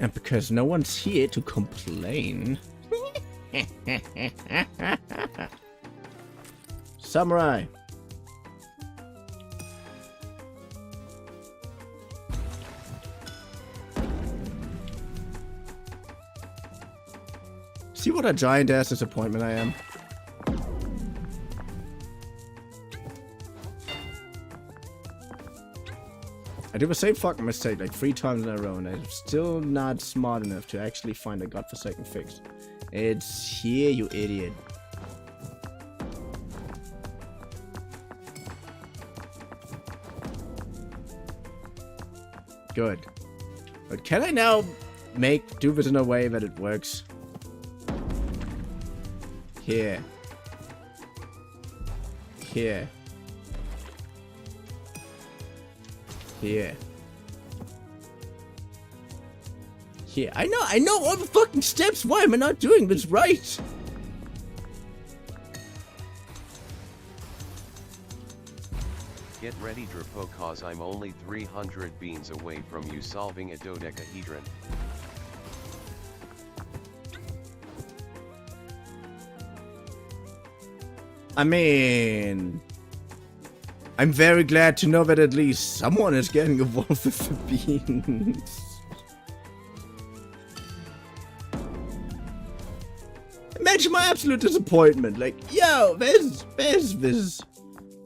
And because no one's here to complain. Samurai. See what a giant ass disappointment I am? I do the same fucking mistake like 3 times in a row and I'm still not smart enough to actually find a godforsaken fix. It's here, you idiot. Good. But can I now do this in a way that it works? Here. Here. Here. Here. I know all the fucking steps. Why am I not doing this right? Get ready, Drapo, cause I'm only 300 beans away from you solving a dodecahedron. I mean, I'm very glad to know that at least someone is getting involved with the beans. Imagine my absolute disappointment. Like, yo, there's this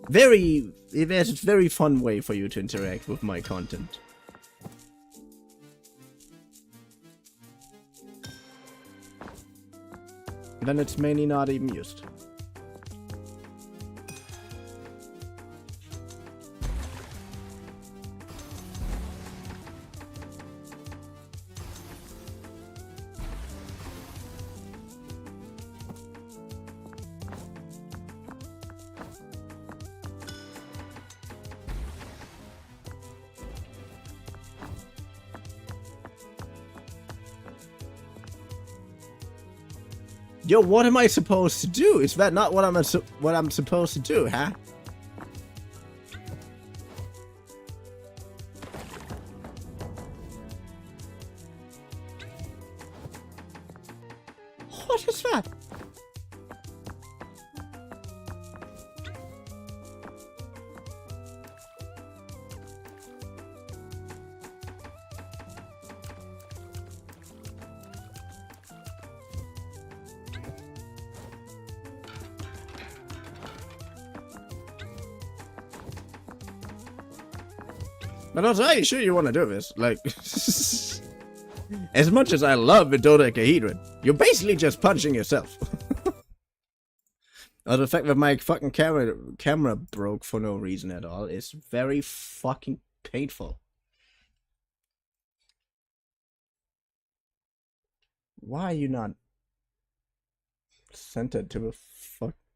very fun way for you to interact with my content. Then it's mainly not even used. Yo, what am I supposed to do? Is that not what I'm supposed to do, huh? What is that? But also, are you sure you want to do this? Like, as much as I love the dodecahedron, you're basically just punching yourself. The fact that my fucking camera broke for no reason at all is very fucking painful. Why are you not centered to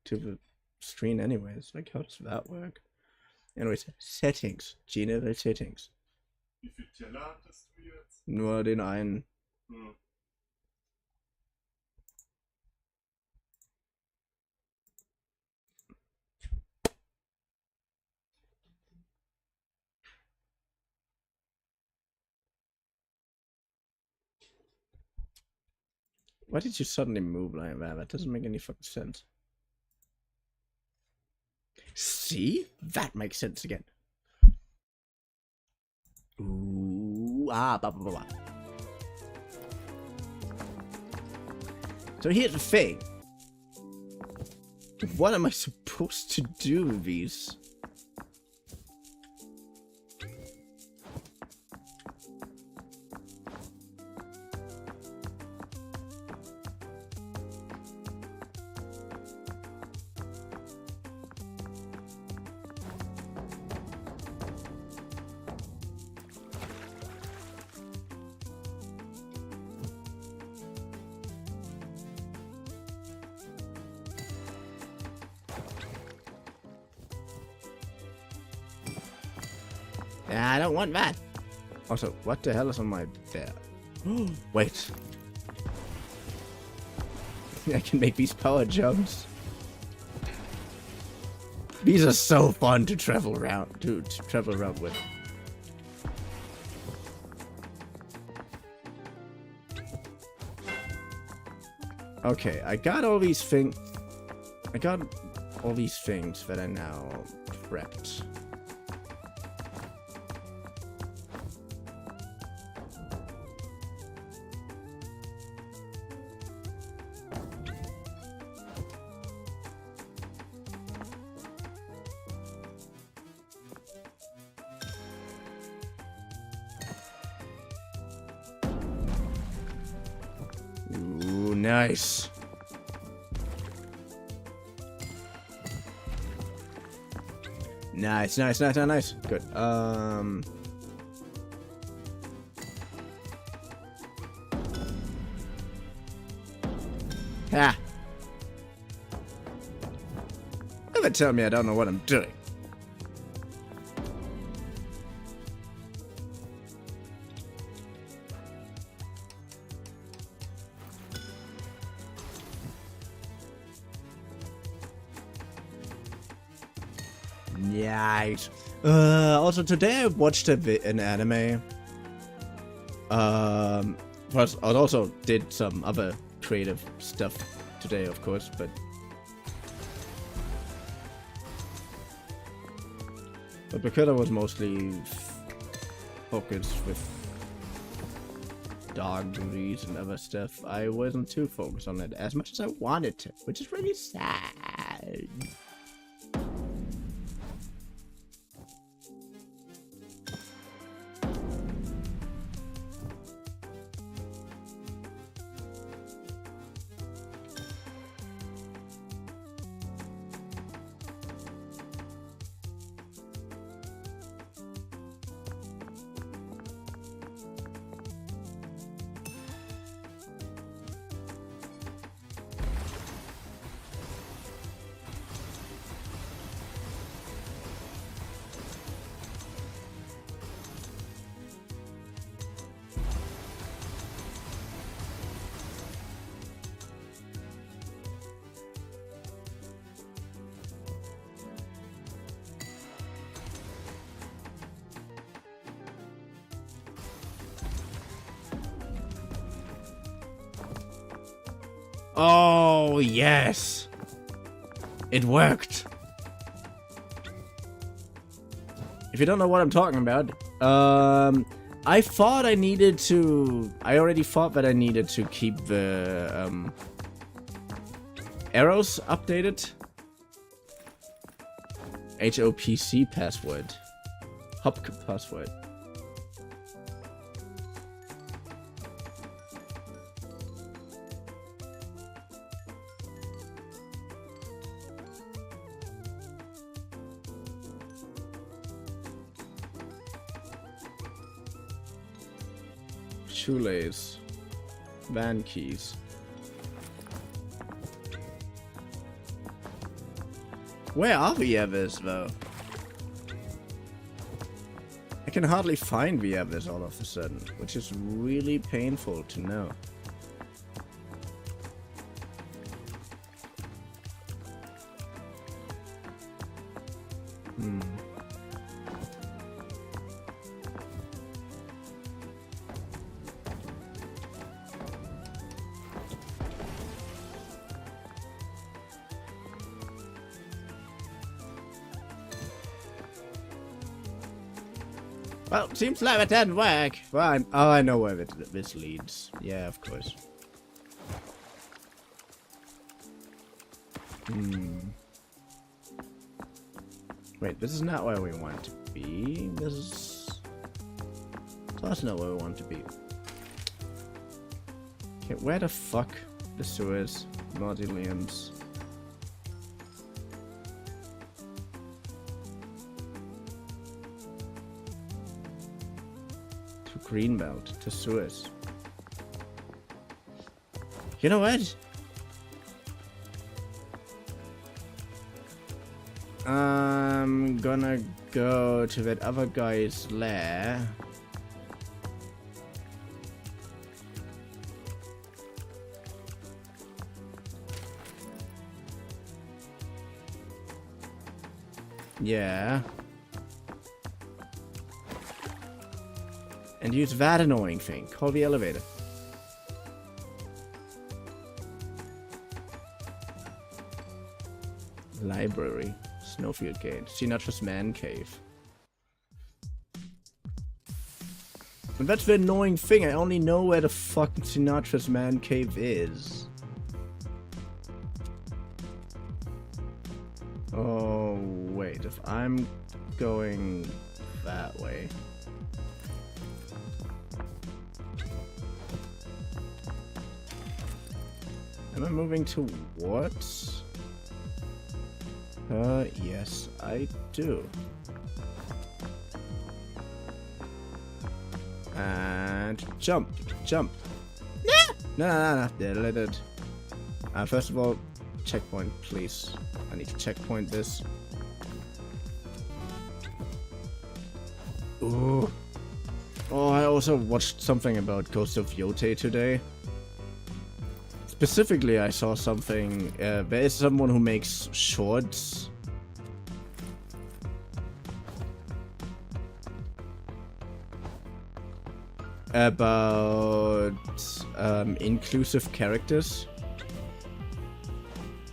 the screen anyways? Like, how does that work? Anyways, Settings. General Settings. Wie viele Teller hattest du jetzt? Nur den einen. Why did you suddenly move like that? That doesn't make any fucking sense. See? That makes sense again. Ooh, blah, blah, blah, blah. So here's the thing. What am I supposed to do with these? I don't want that. Also, what the hell is on my bear? Wait. I can make these power jumps. These are so fun to travel around with. Okay, I got all these things. I got all these things that are now prepped. Ooh, nice. Nice. Good. Ha! Never tell me I don't know what I'm doing. Nice. Also today I watched an anime. Plus I also did some other creative stuff today, of course, but because I was mostly focused with dog movies and other stuff, I wasn't too focused on it as much as I wanted to, which is really sad. Oh, yes. It worked. If you don't know what I'm talking about, I thought I needed to... I already thought that I needed to keep the arrows updated. HOPC password. Hop password. Shoelace. Van keys. Where are the others, though? I can hardly find the others all of a sudden, which is really painful to know. Well, seems like it didn't work. Fine. Oh, I know where this leads. Yeah, of course. Wait, this is not where we want to be. This is... That's not where we want to be. Okay, where the fuck the sewers? Mausoleums. Greenbelt to Suez. You know what? I'm gonna go to that other guy's lair. Yeah. And use that annoying thing. Call the elevator. Library. Snowfield Gate. Sinatra's Man Cave. And that's the annoying thing. I only know where the fucking Sinatra's Man Cave is. Oh, wait. If I'm going that way. Am I moving to what? Yes, I do. And jump, jump. No. Let it. First of all, checkpoint, please. I need to checkpoint this. Ooh. Oh, I also watched something about Ghost of Yotei today. Specifically, I saw something. There is someone who makes shorts. About inclusive characters.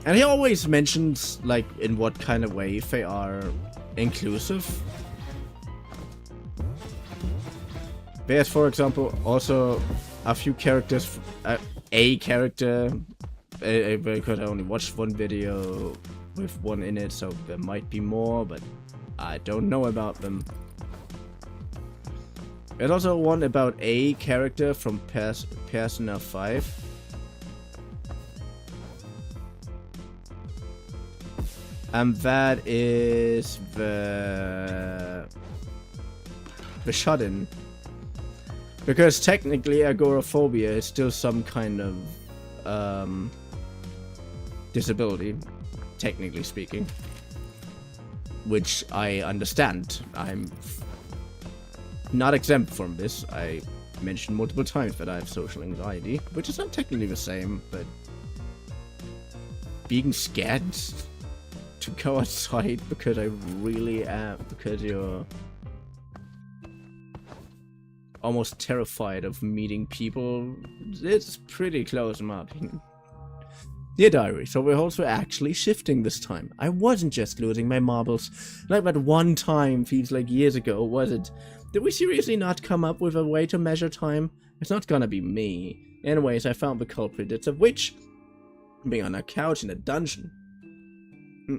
And he always mentions, like, in what kind of way they are inclusive. There's, for example, also a few characters. A character, because I only watched one video with one in it, so there might be more, but I don't know about them. There's also one about a character from Persona 5. And that is the shut-in. Because technically agoraphobia is still some kind of disability, technically speaking. Which I understand. I'm not exempt from this. I mentioned multiple times that I have social anxiety, which is not technically the same, but being scared to go outside because I really am, because you're almost terrified of meeting people, it's pretty close in my opinion. Dear Diary, so we're also actually shifting this time. I wasn't just losing my marbles like that one time feels like years ago, was it? Did we seriously not come up with a way to measure time? It's not gonna be me. Anyways, I found the culprit. It's a witch being on a couch in a dungeon.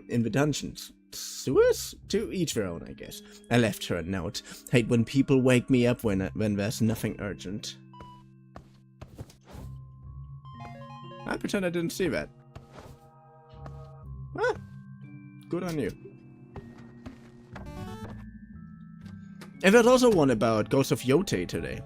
In the dungeons. Sewers? To each their own, I guess. I left her a note. Hate when people wake me up when there's nothing urgent. I pretend I didn't see that. Ah, good on you. And there's also one about Ghost of Yotei today.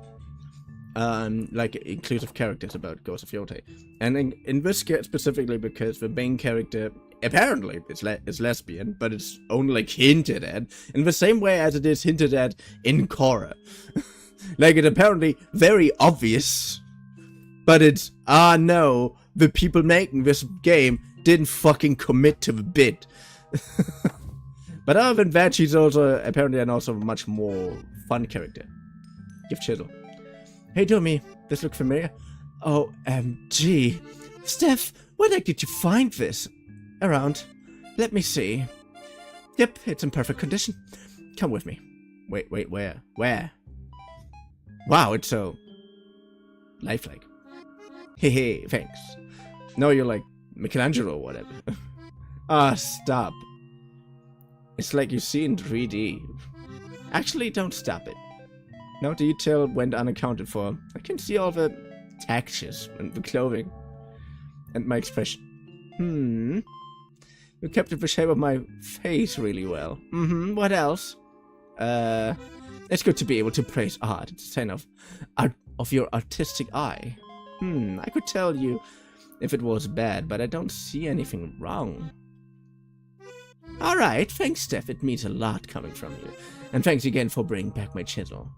Like inclusive characters about Ghost of Yotei. And in this case specifically because the main character apparently is lesbian, but it's only like hinted at in the same way as it is hinted at in Korra. Like it's apparently very obvious, but it's no, the people making this game didn't fucking commit to the bit. But other than that, she's also apparently and also a much more fun character. Give chisel. Hey Dummy, this look familiar? OMG. Steph, where the heck did you find this? Around. Let me see. Yep, it's in perfect condition. Come with me. Wait, where? Where? Wow, it's so lifelike. Hey, thanks. No, you're like Michelangelo or whatever. Stop. It's like you see in 3D. Actually, don't stop it. No detail went unaccounted for. I can see all the textures and the clothing. And my expression. You captured the shape of my face really well. What else? It's good to be able to praise art. It's a sign of your artistic eye. I could tell you if it was bad, but I don't see anything wrong. Alright, thanks, Steph. It means a lot coming from you. And thanks again for bringing back my chisel.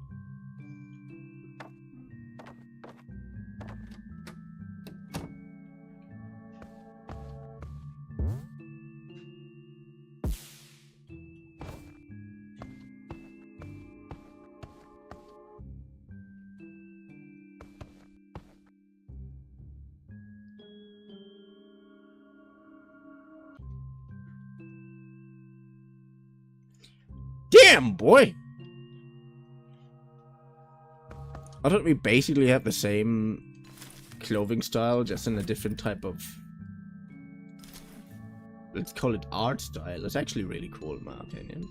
Damn, boy! I thought we basically have the same clothing style, just in a different type of... let's call it art style. It's actually really cool, in my opinion.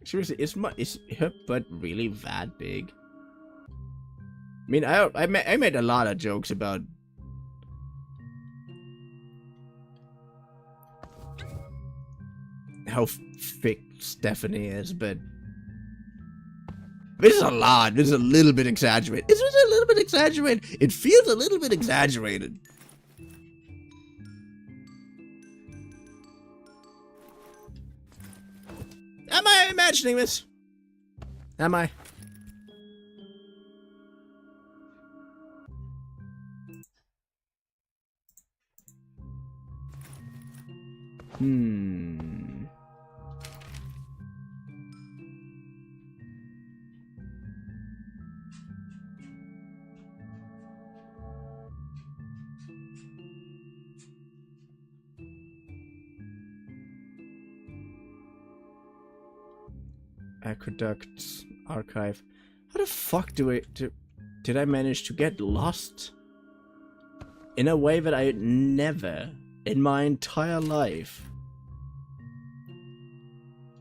Seriously, is her butt really that big? I mean, I made a lot of jokes about how thick Stephanie is, but this is a lot. This is a little bit exaggerated. This is a little bit exaggerated. It feels a little bit exaggerated. Am I imagining this? Am I? Aqueducts archive. How the fuck did I manage to get lost in a way that I never in my entire life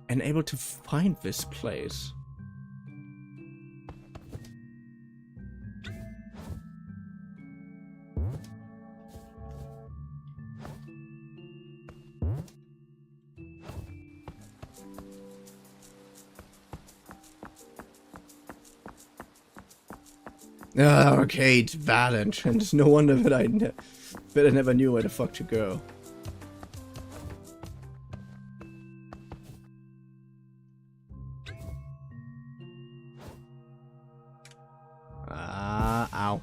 am able to find this place? Okay, it's that entrance. No wonder that I never knew where the fuck to go. Ow.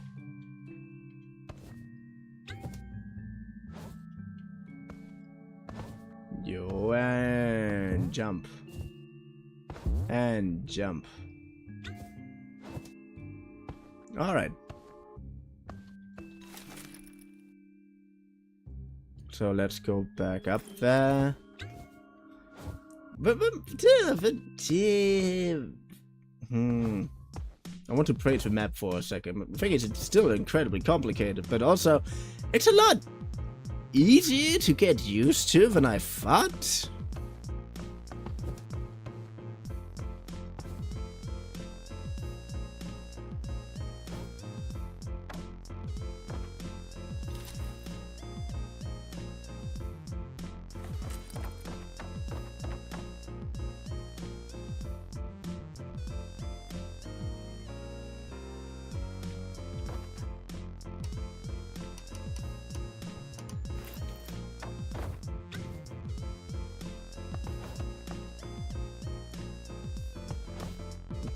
Yo, and jump. And jump. Alright. So let's go back up there. I want to praise the map for a second. The thing is, it's still incredibly complicated, but also, it's a lot easier to get used to than I thought.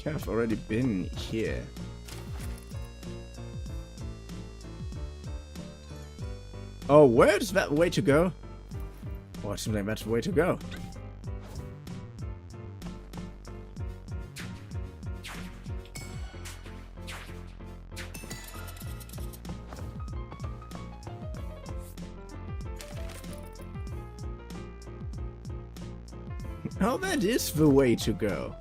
I've already been here. Oh, where's that way to go? Oh, it seems like that's the way to go. Oh, that is the way to go.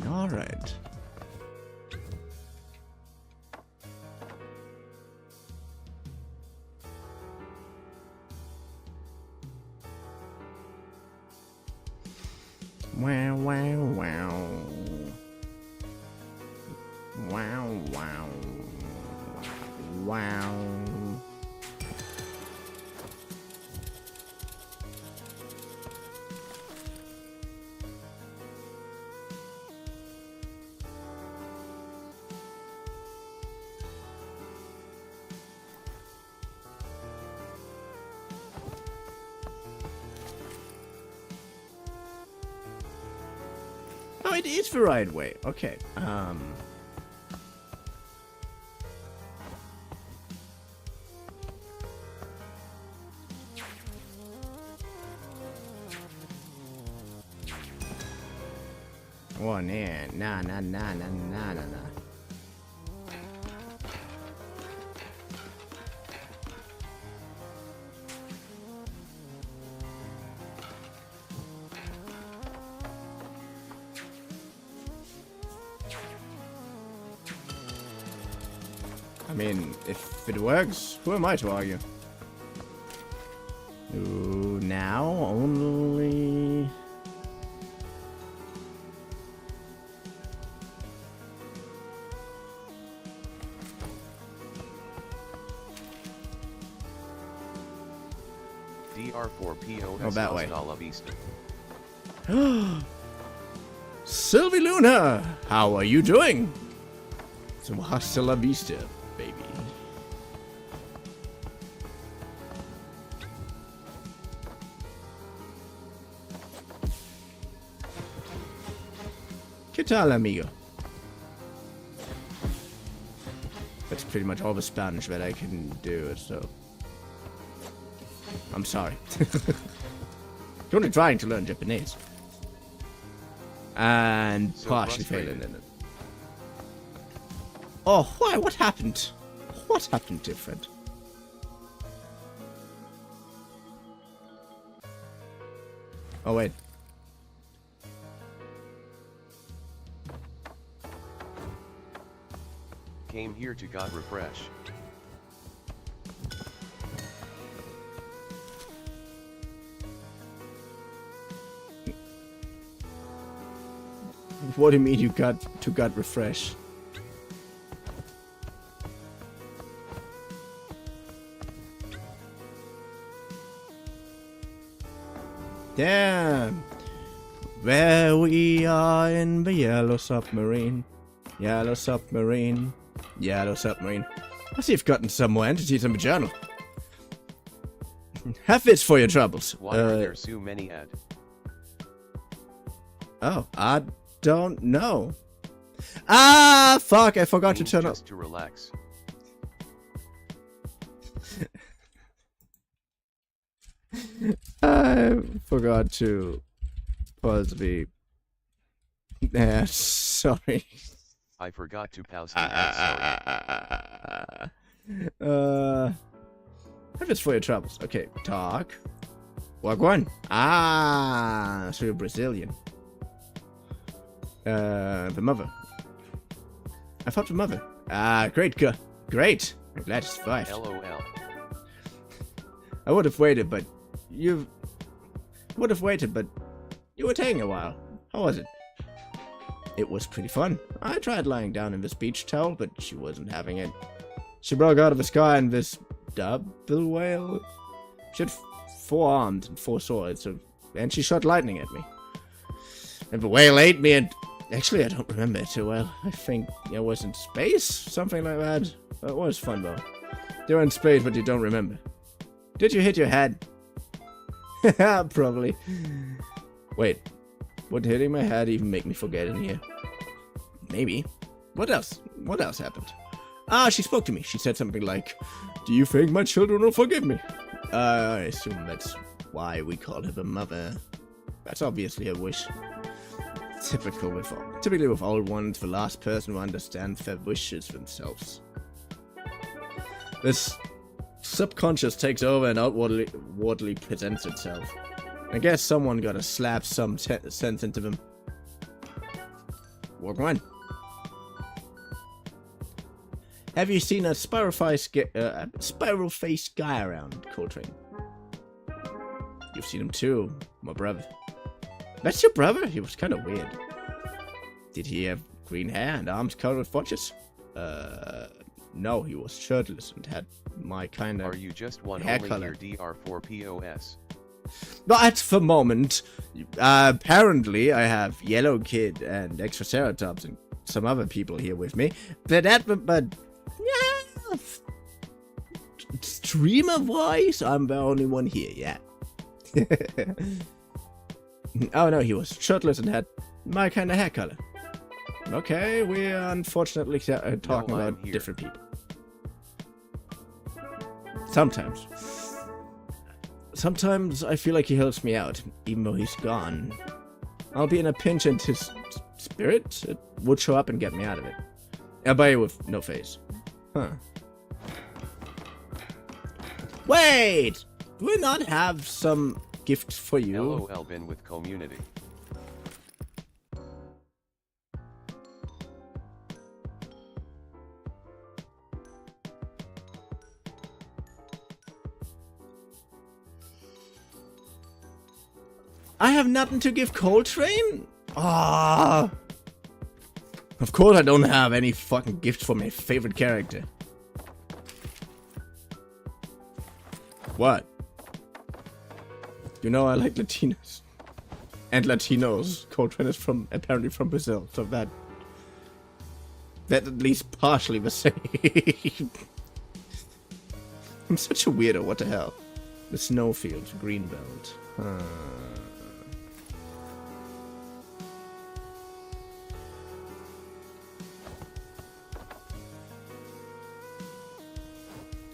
Alright. Wow, wow, wow. Wow, wow. Wow. Oh, it is the right way. Okay. Oh, nah. I mean, if it works, who am I to argue? Ooh, now only... GER4POS Oh, that way. hasta la vista. Sylvie Luna, how are you doing? So hasta la vista, baby. ¿Qué tal, amigo? That's pretty much all the Spanish that I can do, so... I'm sorry. You're only trying to learn Japanese. And So partially frustrated. failing in it. Oh, why? What happened? What happened different? Oh, wait. Came here to God refresh. What do you mean you got to gut refresh? Damn. There we are in the yellow submarine. Yellow submarine. Yellow submarine. I see you've gotten some more entities in the journal. Have this for your troubles. Why are there so many ad? Oh, I don't know. Ah, fuck, I forgot to Means turn up. just to relax. I forgot to pause the... Yeah, sorry. I forgot to pause the ad, sorry. Have it's for your troubles. Okay, talk. Wagwan. Ah, so you're Brazilian. The mother. I thought the mother. Ah, great, great. I'm glad you survived. LOL. I would have waited, but you were taking a while. How was it? It was pretty fun. I tried lying down in this beach towel, but she wasn't having it. She broke out of the sky in this double whale. She had 4 arms and 4 swords, and she shot lightning at me. And the whale ate me, and actually I don't remember it too well. I think it was in space, something like that. It was fun though. You're in space, but you don't remember. Did you hit your head? Probably. Wait, would hitting my head even make me forget in here? Maybe. What else? What else happened? Ah, she spoke to me. She said something like, "Do you think my children will forgive me?" I assume that's why we call her the mother. That's obviously her wish. Typically with old ones, the last person who understands their wishes themselves. This subconscious takes over and outwardly presents itself. I guess someone gotta slap some sense into them. Walk on. Have you seen a spiral-faced guy around, Coltrane? You've seen him too, my brother. That's your brother? He was kind of weird. Did he have green hair and arms covered with watches? No, he was shirtless and had my kind of Are you just one hair only color. here DR4POS? But at the moment, apparently I have Yellow Kid and Extraceratops and some other people here with me. But yeah, streamer-wise, I'm the only one here, yeah. Oh no, he was shirtless and had My kind of hair color. Okay, we are unfortunately talking I'm about here. different people. Sometimes. Sometimes I feel like he helps me out, even though he's gone. I'll be in a pinch and his spirit would show up and get me out of it. A boy with no face. Huh. Wait! Do we not have some gifts for you? LOL been with community. I have nothing to give Coltrane? Ah. Of course I don't have any fucking gifts for my favorite character. What? You know I like Latinos. And Latinos. Coltrane is apparently from Brazil, so that at least partially the same. I'm such a weirdo, what the hell? The snowfield, Greenbelt.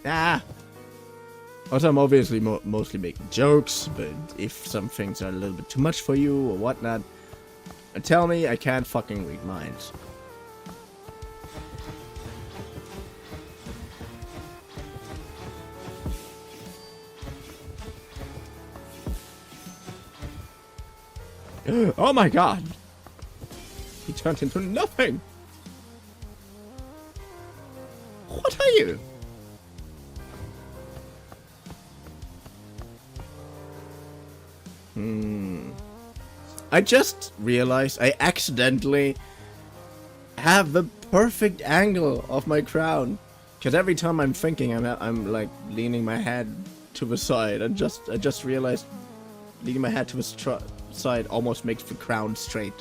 Ah! Also, I'm obviously mostly making jokes, but if some things are a little bit too much for you or whatnot, tell me. I can't fucking read minds. Oh my god! He turned into nothing! What are you? I just realized I accidentally have the perfect angle of my crown. Because every time I'm thinking, I'm like leaning my head to the side. I just realized leaning my head to the side almost makes the crown straight.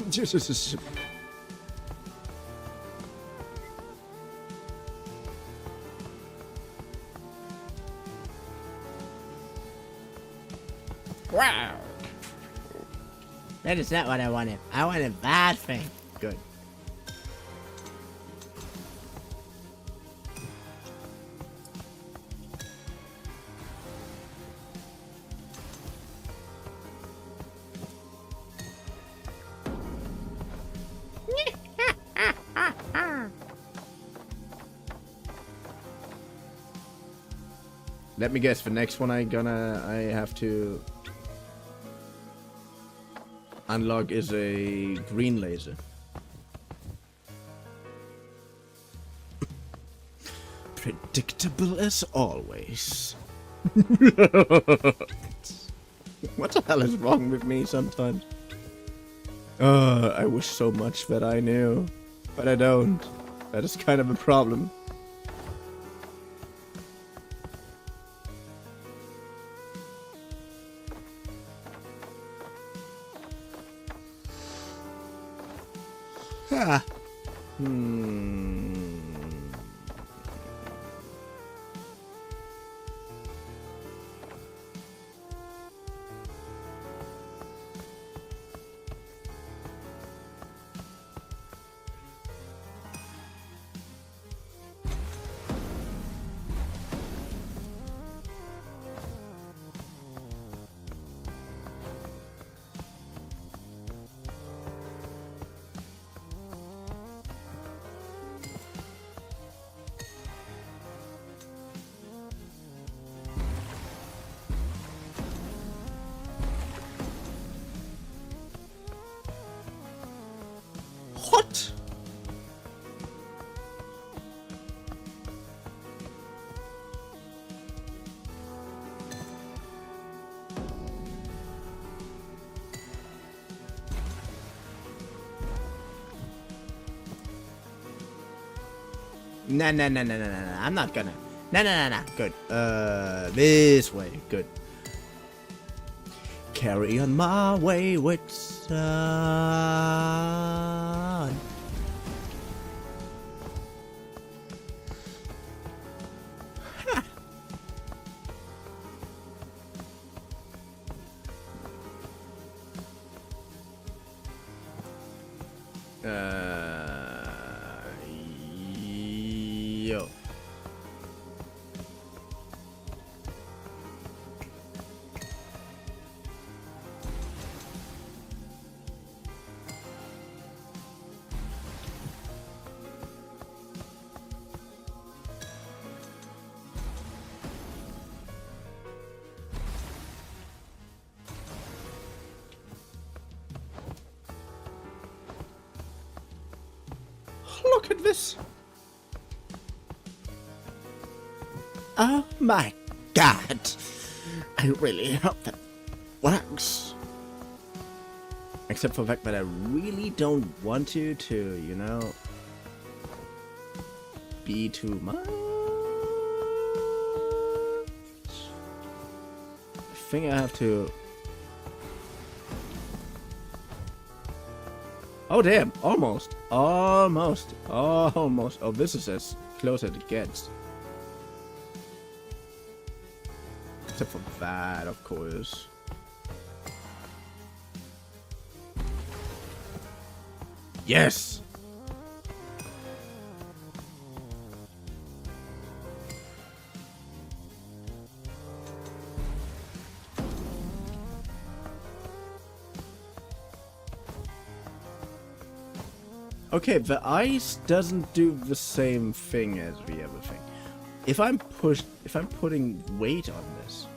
Jesus. Wow. That is not what I wanted. I wanted that thing. Good. Let me guess, the next one I have to unlock is a green laser. Predictable as always. What the hell is wrong with me sometimes? I wish so much that I knew, but I don't. That is kind of a problem. Ah. What? No. I'm not gonna. No. Good. This way. Good. carry on my wayward son. Yo. Look at this. Oh my god. I really hope that works. Except for the fact that I really don't want you to, you know, be too much. I think I have to... Oh damn, almost. Almost. Almost. Oh, this is as close as it gets. Except for that, of course. Yes! Okay, the ice doesn't do the same thing as the other thing. If I'm putting weight on this.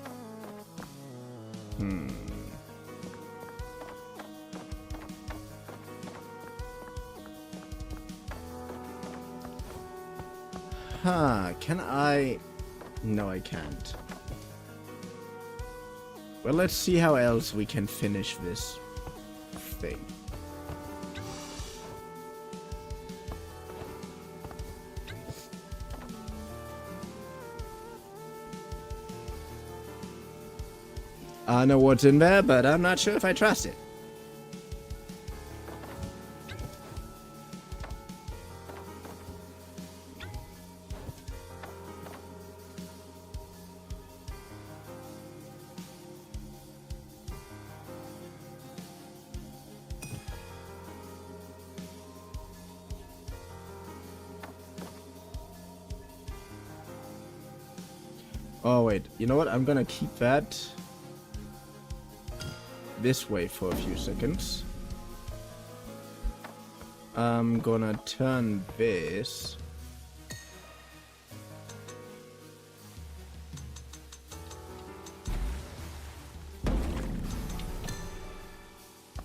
Huh, can I? No, I can't. Well, let's see how else we can finish this thing. I know what's in there, but I'm not sure if I trust it. Oh wait, you know what? I'm gonna keep that this way for a few seconds. I'm gonna turn this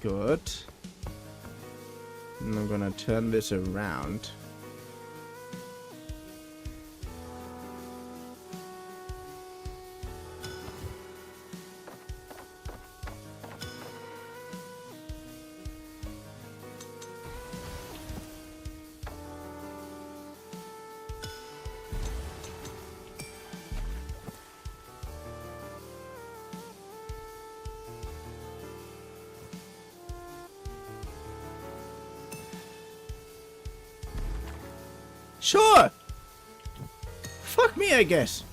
good, and I'm gonna turn this around. Sure! Fuck me, I guess.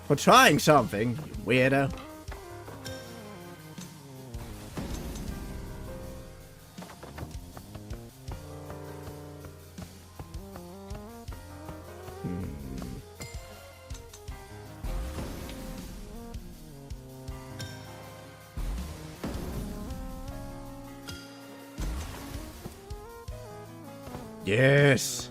For trying something, you weirdo. Yes.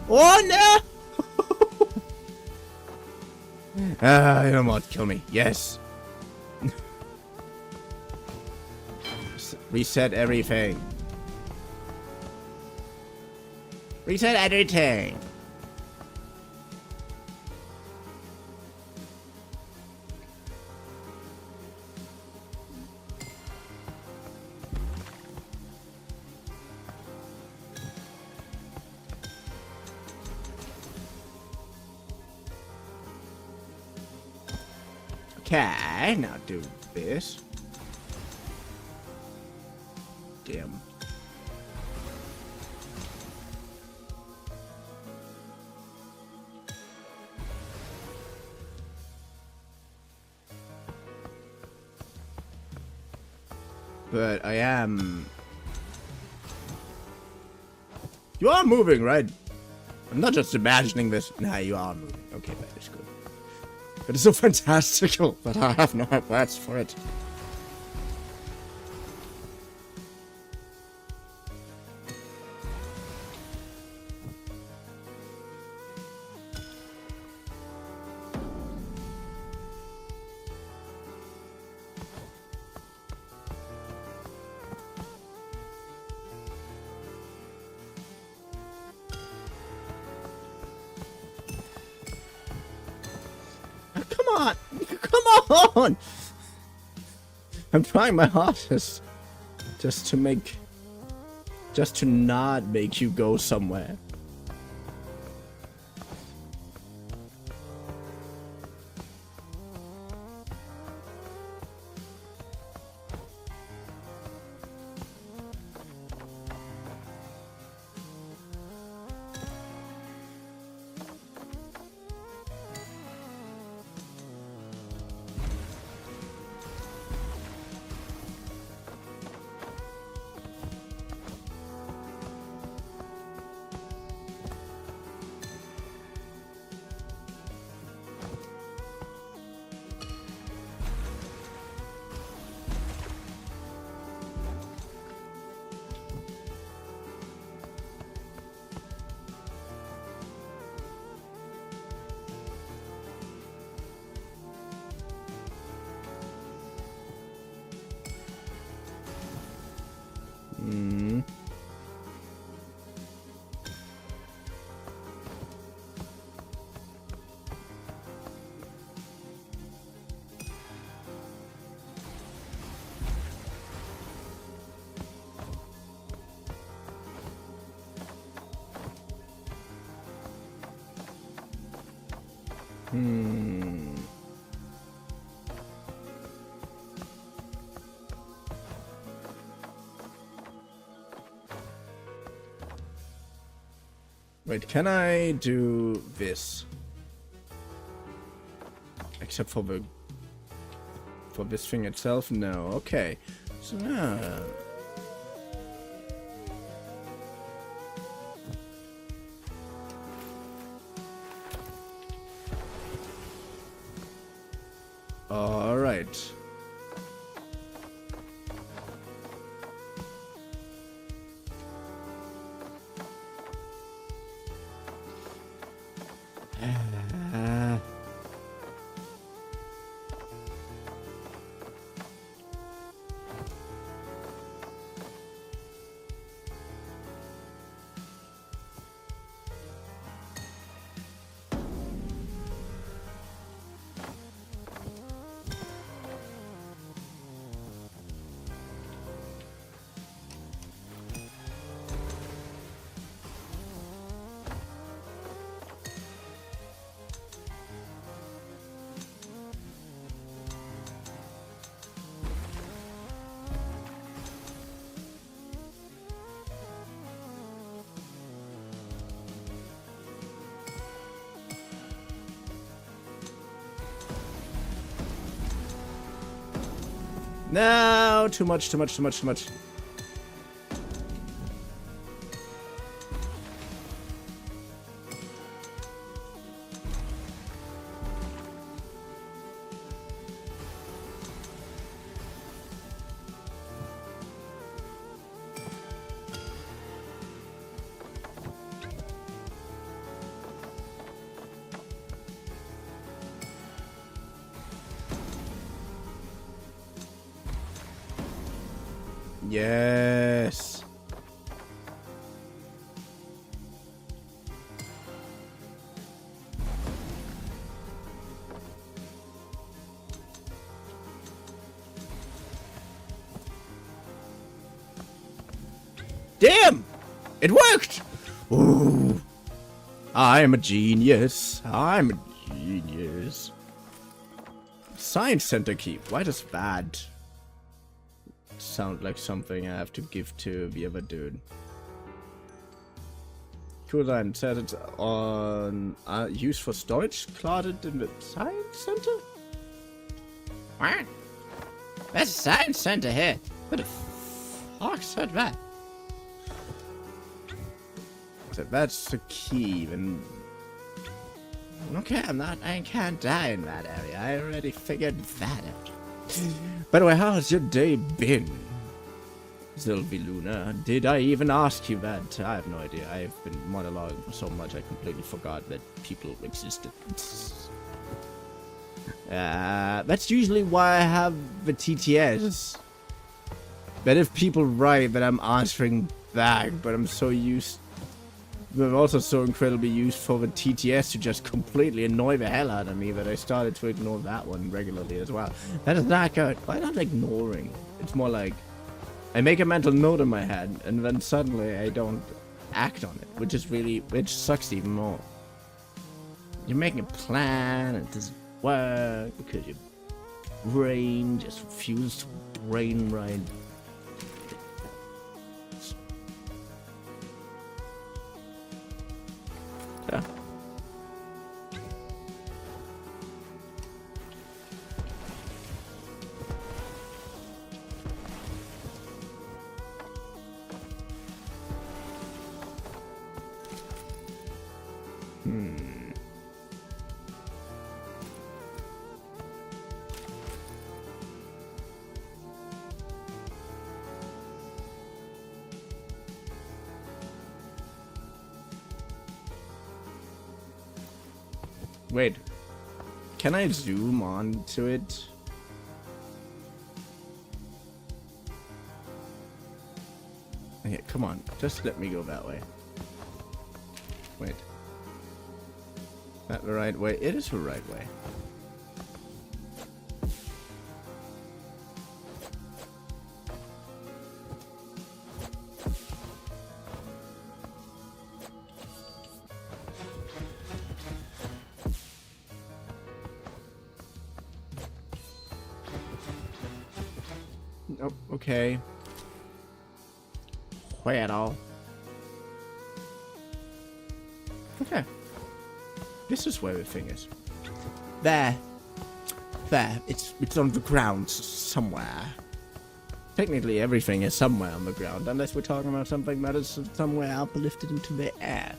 Oh no! You don't want to kill me. Yes. Reset everything. Reset everything. Okay, now do this. Damn. But I am... You are moving, right? I'm not just imagining this. Nah, you are moving. Okay, that is good. It is so fantastical, but I have no words for it. Come on! Come on! I'm trying my hardest just to not make you go somewhere. Hmm. Hmm. Wait, can I do this? Except for this thing itself? No. Okay. So now... All right. No, too much. Yes. Damn! It worked! Ooh. I'm a genius. I'm a genius. Science center key. Why does that sound like something I have to give to the other dude? Cool line said it's on use for storage closet in the science center. What? There's a science center here. What the fuck said that? So that's the key. Then okay, I can't die in that area. I already figured that out. By the way, how has your day been, Sylvie Luna? Did I even ask you that? I have no idea. I've been monologuing for so much I completely forgot that people existed. That's usually why I have the TTS. But if people write that I'm answering back, but I'm so used... I'm also so incredibly used for the TTS to just completely annoy the hell out of me that I started to ignore that one regularly as well. That is not good. Why not ignoring? It's more like I make a mental note in my head and then suddenly I don't act on it, which sucks even more. You're making a plan and it doesn't work because your brain just refuses to brain right. Yeah. Wait, can I zoom on to it? Okay, come on, just let me go that way. Wait. That the right way? It is the right way. Oh, okay. Well. Okay. This is where the thing is. There. There. It's on the ground somewhere. Technically everything is somewhere on the ground, unless we're talking about something that is somewhere uplifted into the air.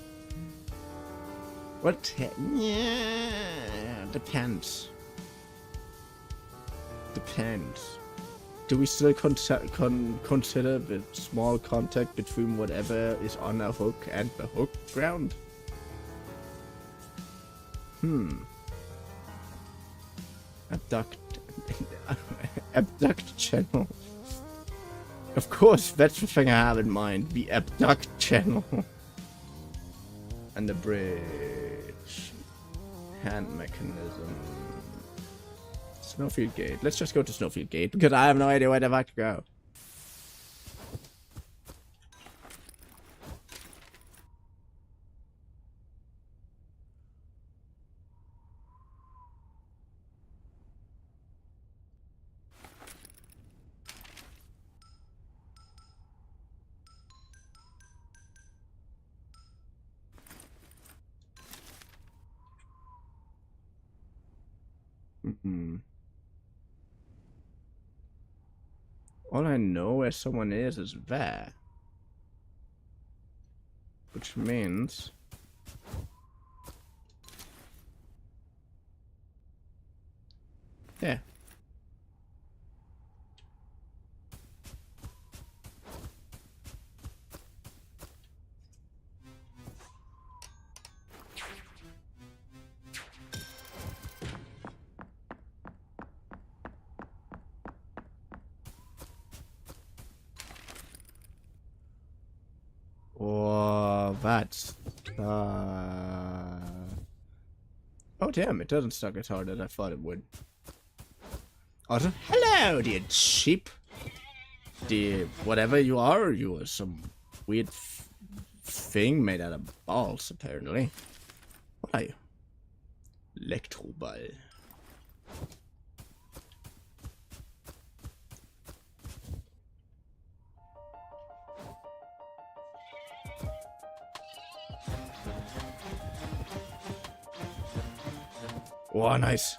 What? Yeah. Depends. Depends. Do we still consider the small contact between whatever is on a hook and the hook ground? Abduct channel. Of course, that's the thing I have in mind. The abduct channel. And the bridge. Hand mechanism. Snowfield Gate. Let's just go to Snowfield Gate because I have no idea where the fuck to go. All I know where someone is there. Which means... yeah. Oh, that's... oh damn, it doesn't suck as hard as I thought it would. Also, hello, dear sheep. Dear whatever you are some weird thing made out of balls, apparently. What are you? Electroball. Oh, nice.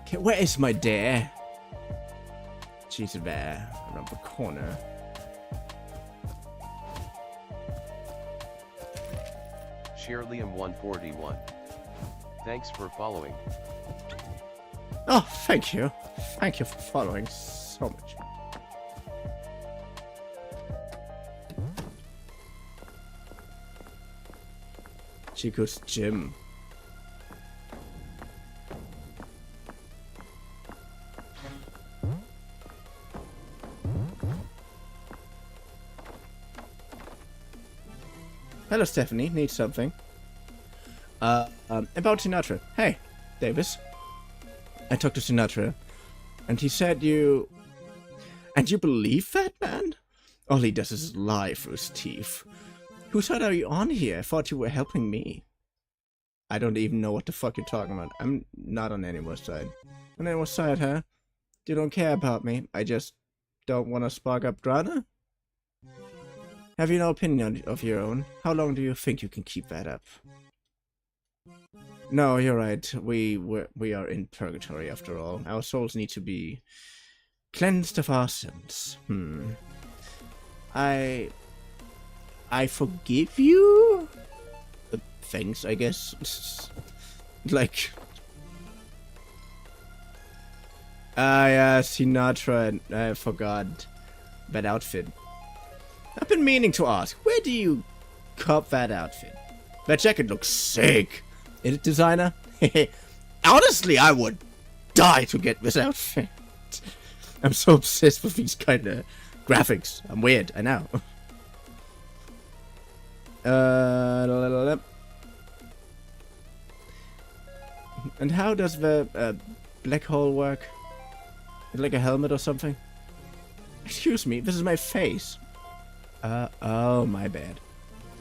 Okay, where is my dare? She's there, around the corner. Shirliam141. Thanks for following. Oh, thank you. Thank you for following so much. Chico's gym. Hello, Stephanie. Need something? About Sinatra. Hey, Davis. I talked to Sinatra, and he said you... And you believe that, man? All he does is lie through his teeth. Whose side are you on here? I thought you were helping me. I don't even know what the fuck you're talking about. I'm not on anyone's side. On anyone's side, huh? You don't care about me. I just don't want to spark up drama? Have you no opinion of your own? How long do you think you can keep that up? No, you're right. We are in purgatory after all. Our souls need to be cleansed of our sins. I forgive you? Thanks, I guess. Like... yeah, Sinatra, and I forgot that outfit. I've been meaning to ask, where do you cop that outfit? That jacket looks sick. Is it designer? Honestly, I would die to get this outfit. I'm so obsessed with these kind of graphics. I'm weird, I know. And how does the black hole work? Is it like a helmet or something? Excuse me, this is my face. Oh, my bad.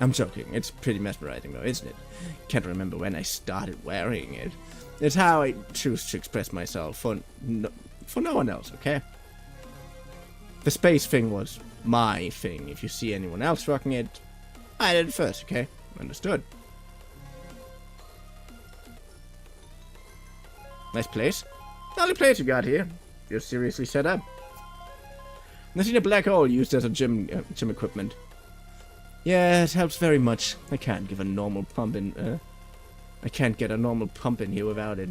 I'm joking. It's pretty mesmerizing though, isn't it? Can't remember when I started wearing it. It's how I choose to express myself for no one else, okay? The space thing was my thing. If you see anyone else rocking it, I did it first, okay? Understood. Nice place. The only place you got here. You're seriously set up. I've seen a black hole used as a gym equipment. Yeah, it helps very much. I can't give a normal pump in, I can't get a normal pump in here without it.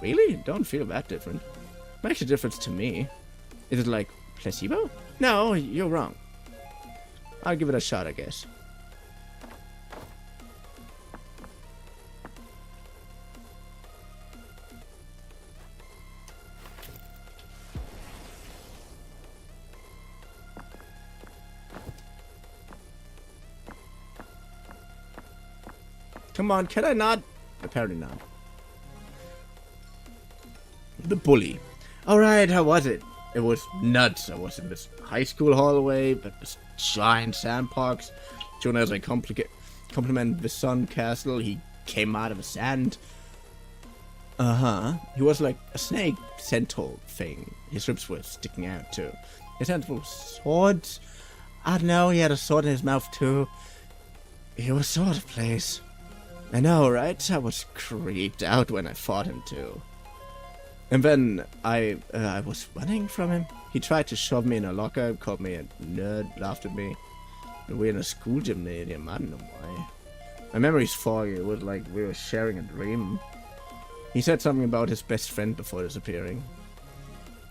Really? Don't feel that different. Makes a difference to me. Is it like placebo? No, you're wrong. I'll give it a shot, I guess. Come on, can I not? Apparently not. The bully. Alright, how was it? It was nuts. I was in this high school hallway, but this giant sandbox. Soon as I complimented the sun castle, he came out of the sand. He was like a snake centaur thing. His ribs were sticking out too. His hands were swords. I don't know, he had a sword in his mouth too. He was sort of place. I know, right? I was creeped out when I fought him too. And then I was running from him. He tried to shove me in a locker, called me a nerd, laughed at me. We're in a school gymnasium, I don't know why. My memory's foggy, it was like we were sharing a dream. He said something about his best friend before disappearing.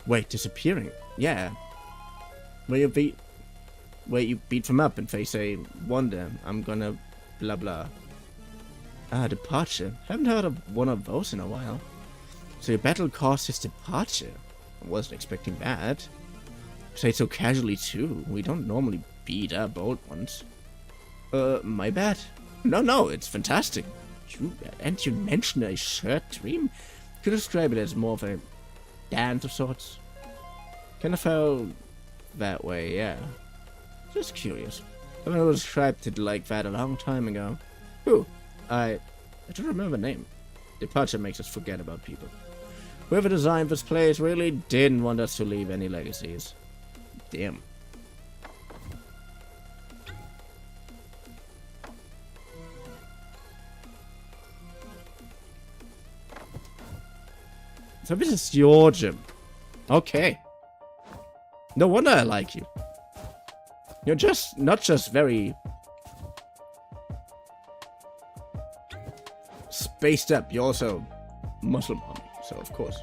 Wait, disappearing? Yeah. Where you beat them up and they say, wonder, I'm gonna blah blah. Ah, departure. Haven't heard of one of those in a while. So your battle caused his departure. I wasn't expecting that. Say it so casually too. We don't normally beat up old ones. My bad. No, it's fantastic. And you mentioned a shirt dream? Could you describe it as more of a dance of sorts? Kind of felt that way, yeah. Just curious. Someone described it like that a long time ago. Who? I don't remember the name. Departure makes us forget about people. Whoever designed this place really didn't want us to leave any legacies. Damn. So this is your gym. Okay. No wonder I like you. You're just not just very spaced up, you're also Muslim on me, so of course.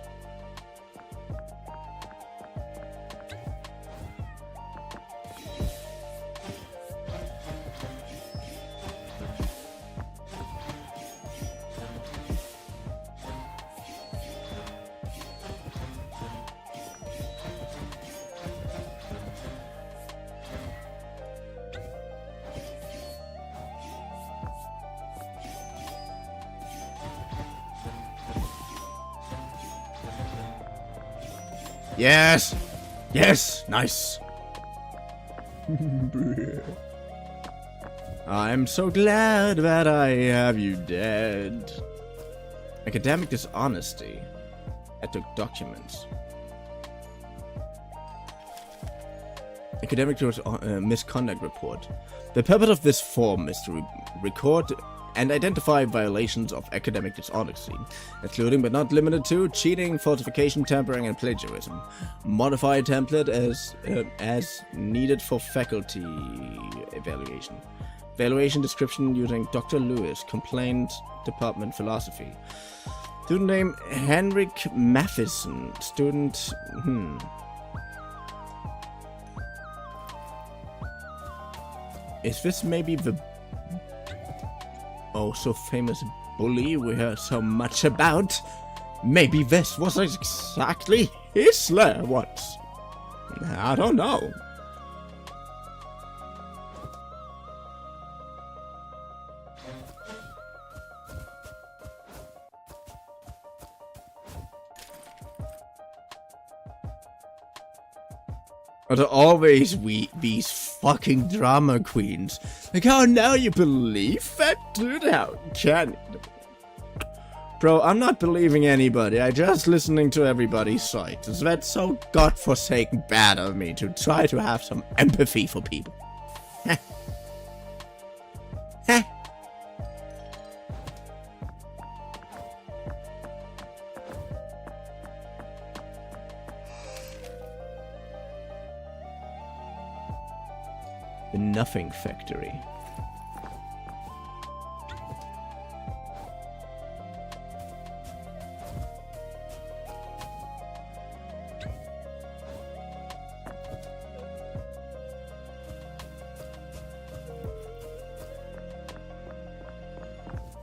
Yes! Yes! Nice! I'm so glad that I have you dead. Academic dishonesty. I took documents. Academic misconduct report. The purpose of this form is to record and identify violations of academic dishonesty, including but not limited to cheating, falsification, tampering, and plagiarism. Modify template as needed for faculty evaluation. Evaluation description using Dr. Lewis, Complaint Department Philosophy. Student name Henrik Matheson. Student Is this maybe the oh so famous bully we heard so much about? Maybe this was exactly Hitler once. I don't know. But always these fucking drama queens. Like, oh, now you believe that, dude? How can you? Bro, I'm not believing anybody. I just listening to everybody's side. That's so godforsaken bad of me to try to have some empathy for people. Heh. Heh. The Nothing Factory.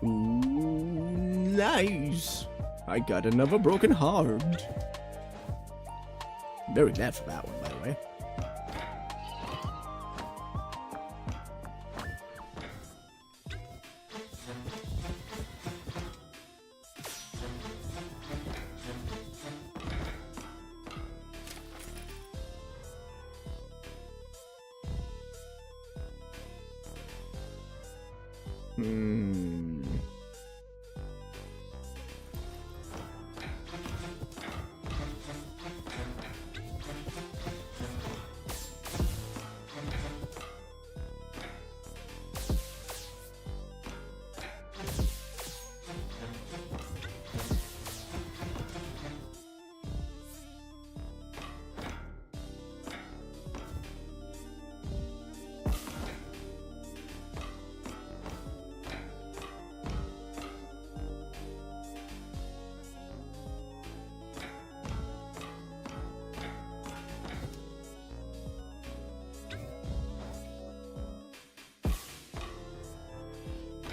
Ooh, nice. I got another broken heart. Very glad for that one, by the way.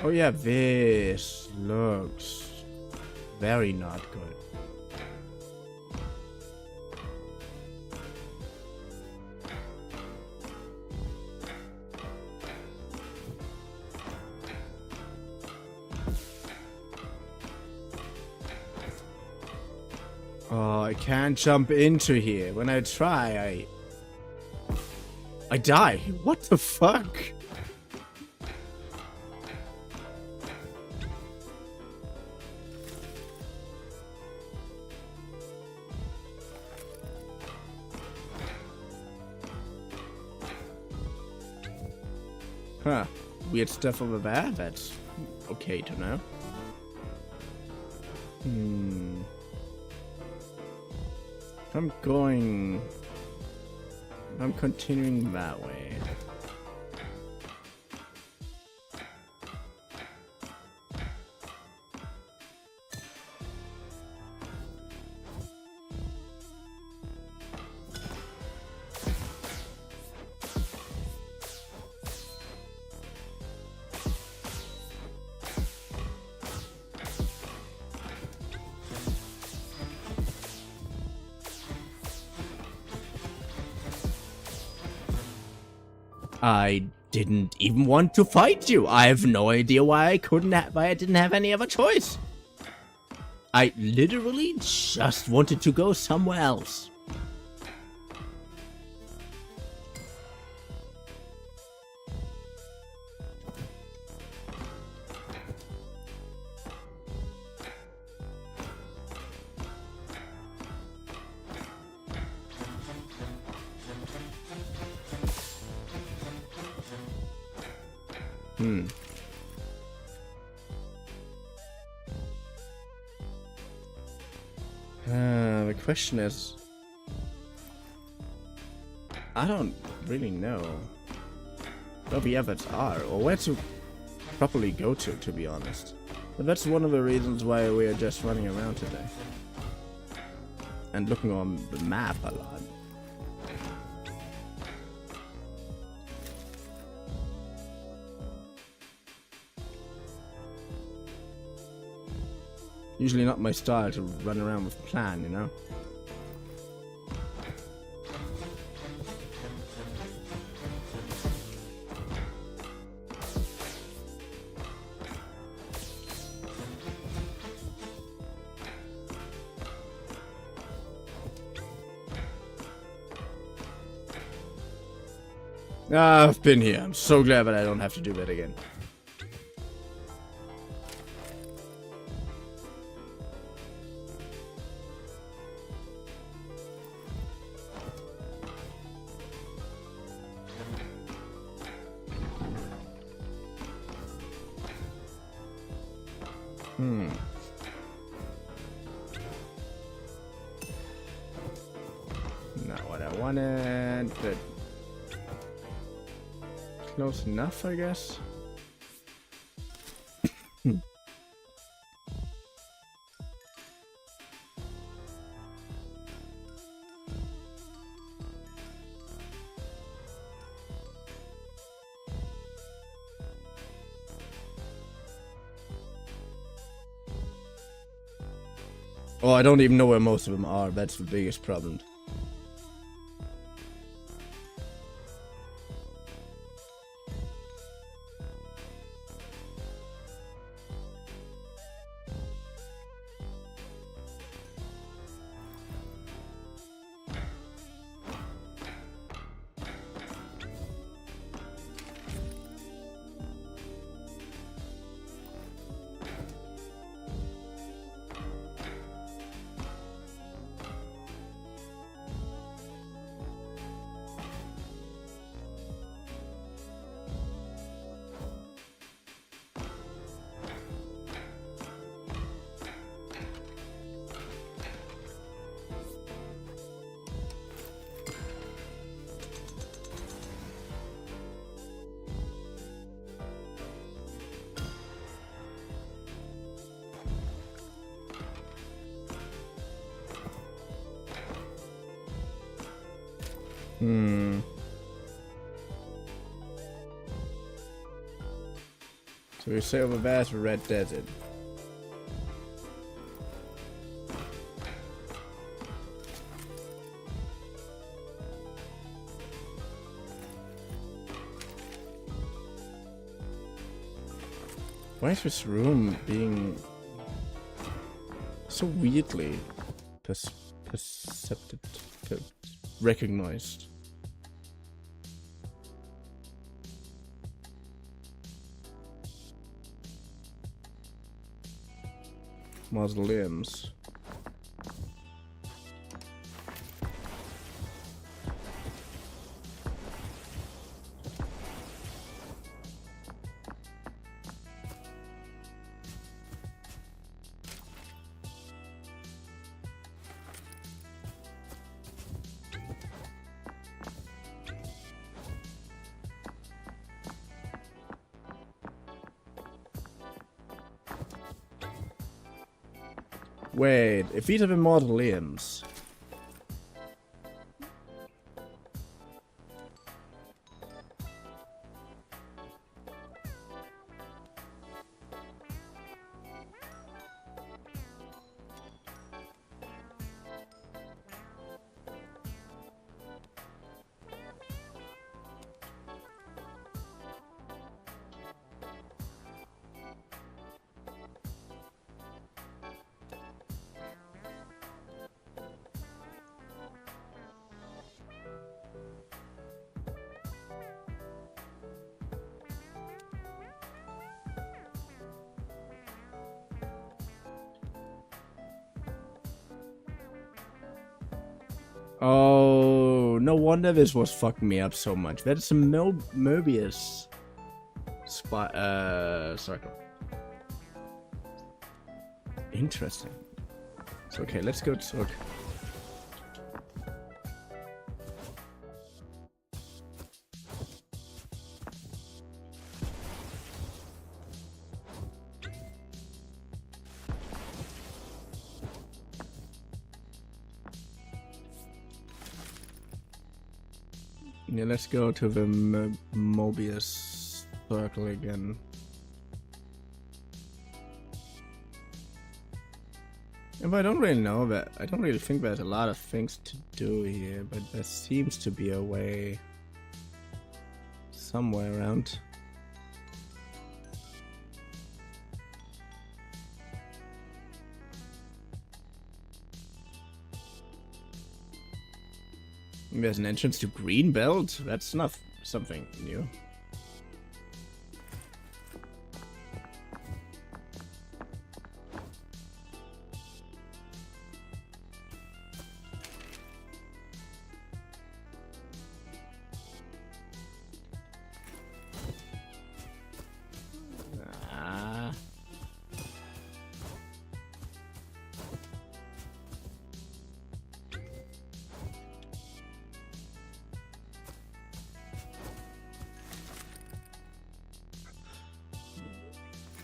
Oh yeah, this looks very not good. Oh, I can't jump into here. When I try, I die. What the fuck? Huh. Weird stuff over there? That's okay to know. I'm continuing that way. I didn't even want to fight you. I have no idea why I didn't have any other choice. I literally just wanted to go somewhere else. The question is, I don't really know where the others are or where to properly go to be honest. But that's one of the reasons why we are just running around today and looking on the map a lot. Usually not my style to run around with a plan, you know? Ah, I've been here. I'm so glad that I don't have to do that again. Not what I wanted, but close enough, I guess. Oh, I don't even know where most of them are. That's the biggest problem. So we say over vast red desert. Why is this room being so weirdly recognized? Mausoleums. Wait, a feat of immortal limbs. Oh, no wonder this was fucking me up so much. That's a Mobius circle. Interesting. So, okay, let's go to... Yeah, let's go to the Mobius circle again. But I don't really know that. I don't really think there's a lot of things to do here, but there seems to be a way somewhere around. There's an entrance to Greenbelt? That's not something new.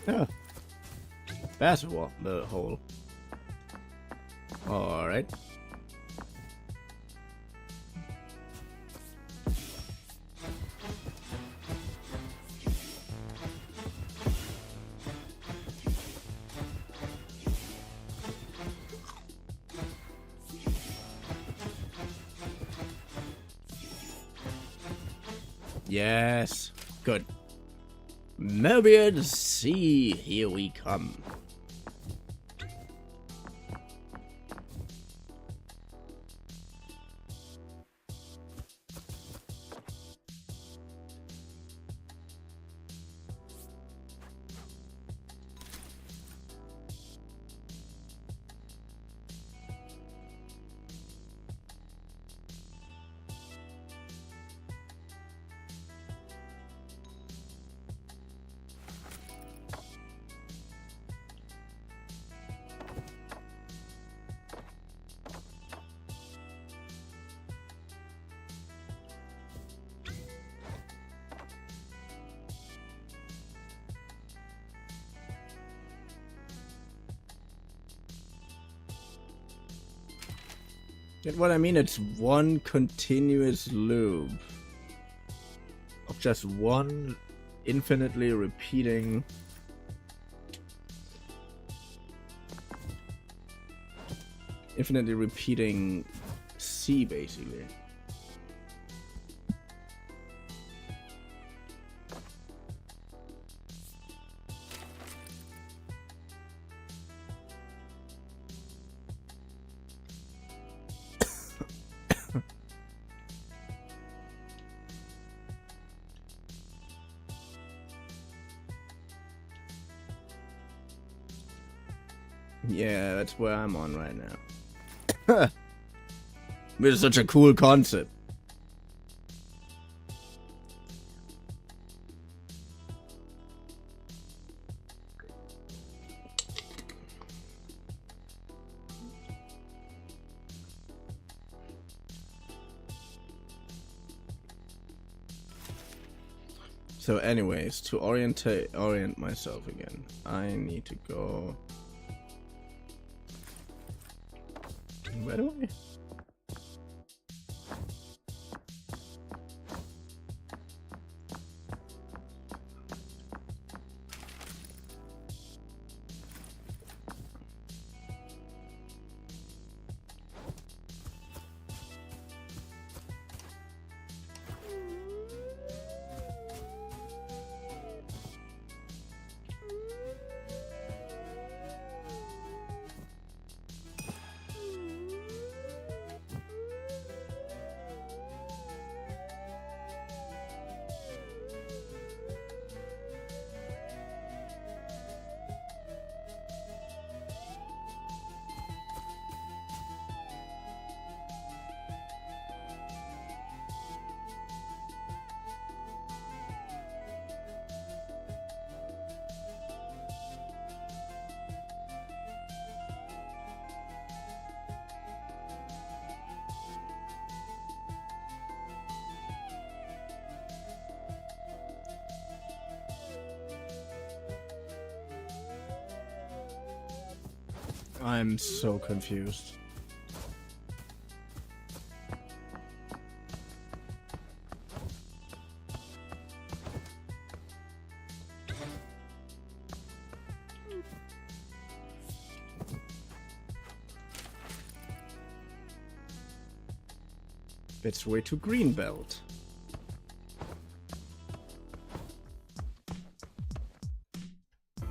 Yeah. That's what the hole. Alright. Yes. Good. Mobius, see, here we come. Get what I mean? It's one continuous loop of just one infinitely repeating C, basically. Yeah, that's where I'm on right now. This is such a cool concept. So anyways, to orient myself again, I need to go Where do I? I'm so confused. It's way to Greenbelt.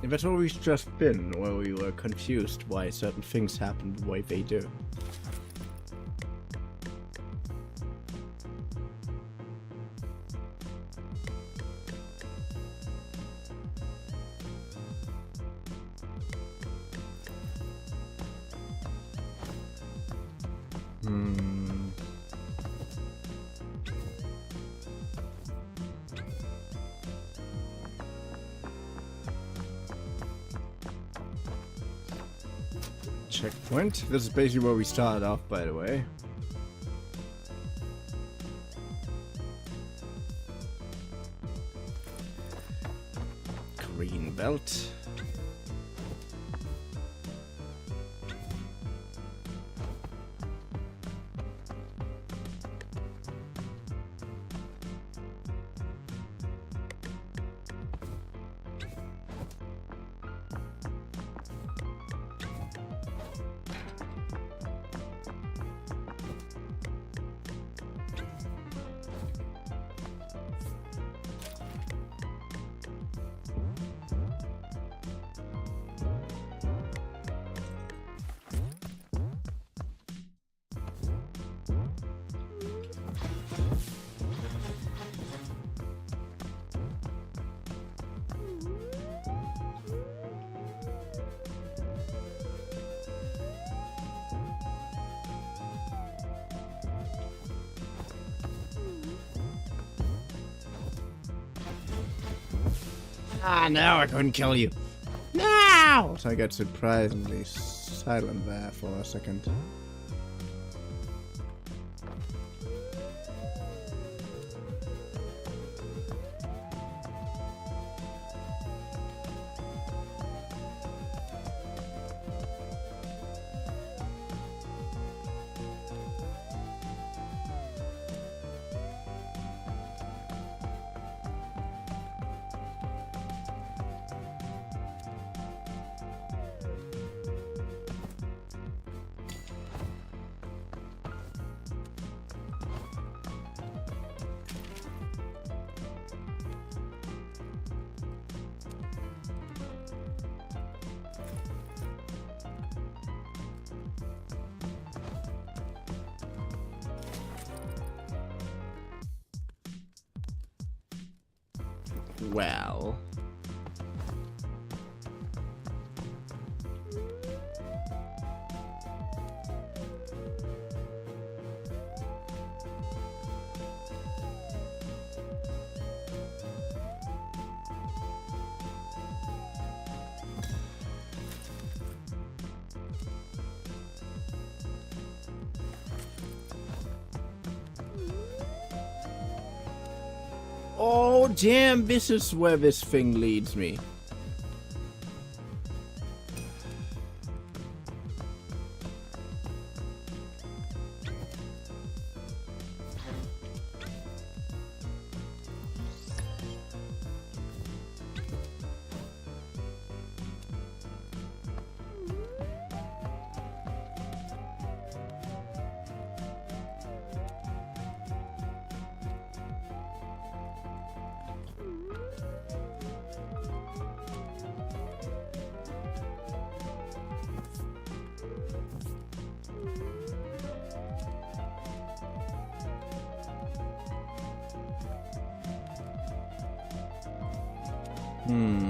If that's where we've just been, where we were confused why certain things happen the way they do. Checkpoint. This is basically where we started off, by the way. Green belt. Ah, no, I couldn't kill you. No! So I got surprisingly silent there for a second. Well. Oh, damn, this is where this thing leads me. Hmm.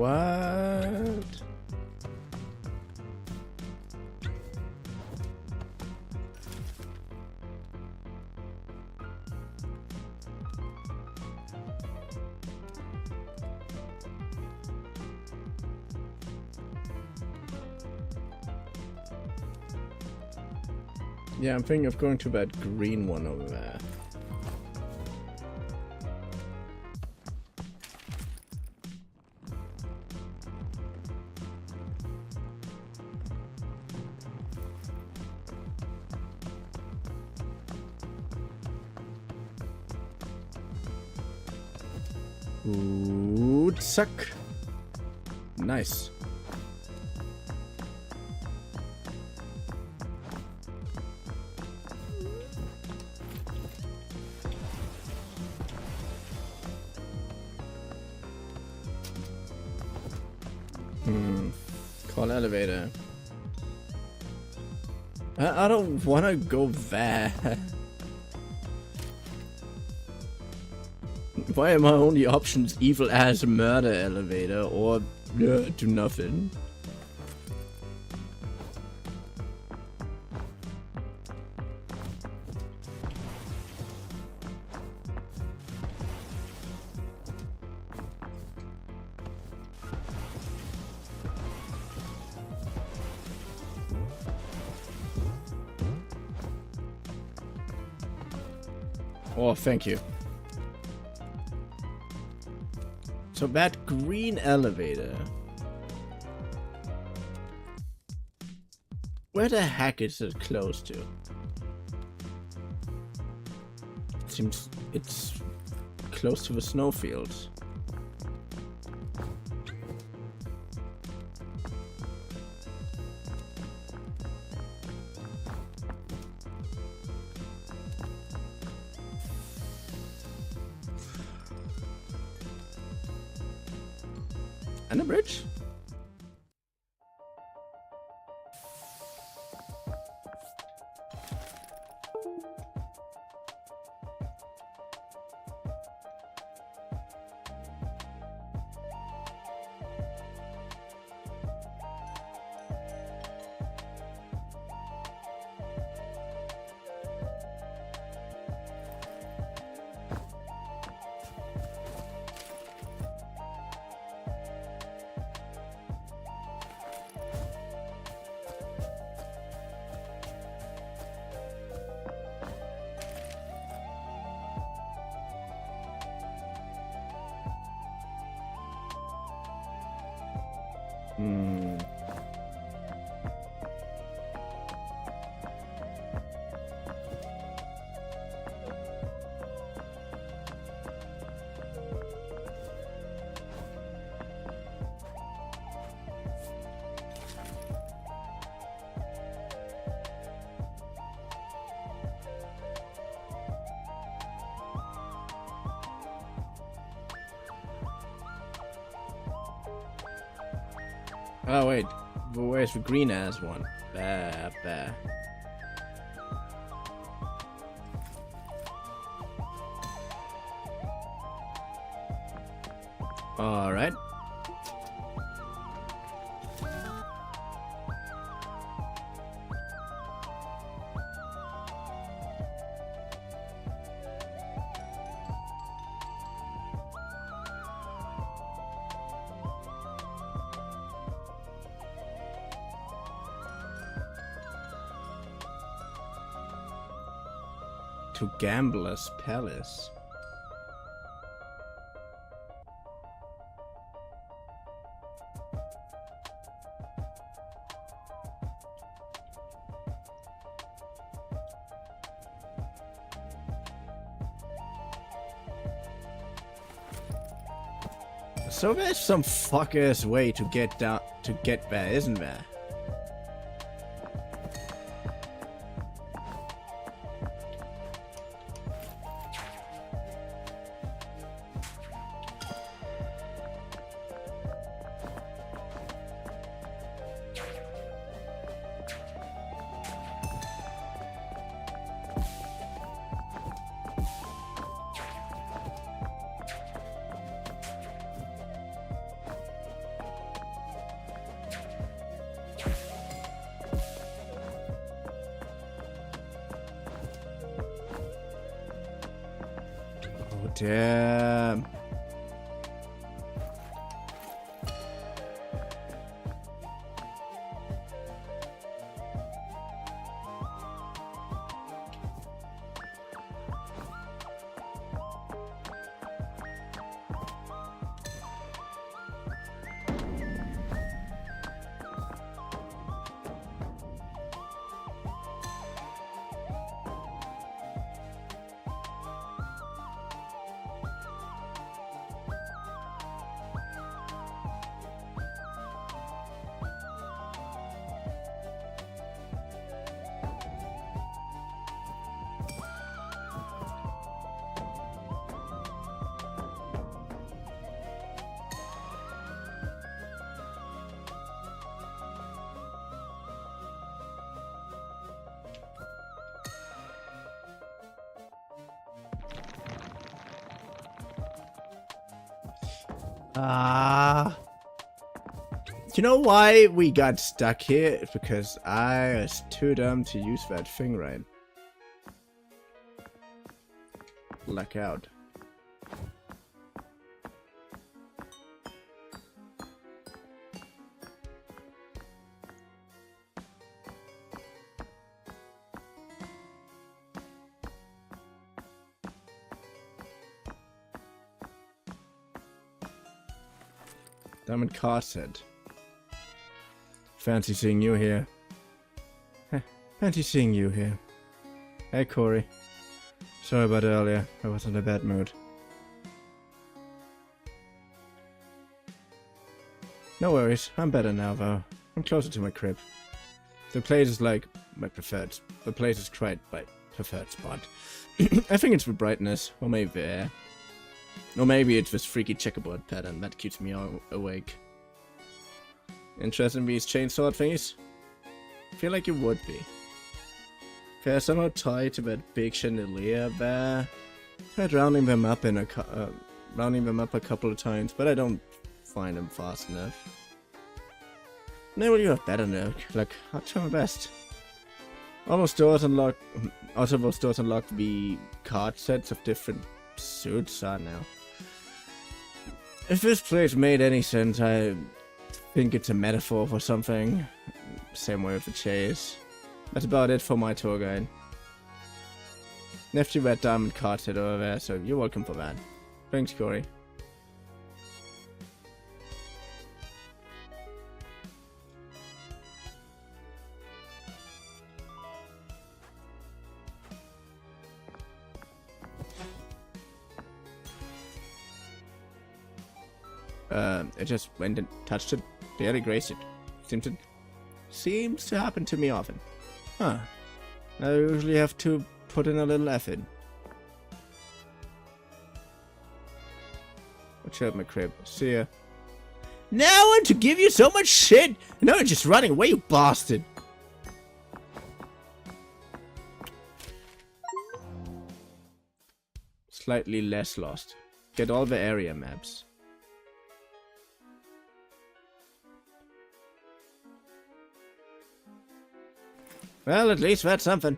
What? Yeah, I'm thinking of going to that green one over there. Ooh, suck. Nice. Call elevator. I don't want to go there. Why are my only options evil ass murder elevator or do nothing? Oh, thank you. So that green elevator. Where the heck is it close to? Seems it's close to the snowfields. And a bridge? Oh wait, but where's the green ass one? Up there. All right. To Gambler's Palace. So there's some fuck-ass way to get down to get there, isn't there? Damn. You know why we got stuck here? It's because I was too dumb to use that thing right. Luck out. Diamond Carset. Fancy seeing you here. Fancy seeing you here. Hey, Corey. Sorry about earlier. I was in a bad mood. No worries. I'm better now, though. I'm closer to my crib. The place is like my preferred. The place is quite my preferred spot. I think it's the brightness, or maybe the air. Or maybe it's this freaky checkerboard pattern that keeps me awake. Interested in these chainsaw thingies? I feel like you would be. Okay, somehow tied to that big chandelier there. Tried rounding them up a couple of times, but I don't find them fast enough. Maybe you have better luck. Like, I'll try my best. Almost doors unlock. Also, those doors unlock the card sets of different suits. Now. If this place made any sense, I think it's a metaphor for something. Same way with the chase. That's about it for my tour guide. Nifty red diamond card set over there, so you're welcome for that. Thanks, Corey. It just went and touched it, barely grazed it. Seems to happen to me often. Huh. I usually have to put in a little effort. Watch out, my crib. See ya. Now one to give you so much shit! No, you're just running away, you bastard! Slightly less lost. Get all the area maps. Well, at least that's something.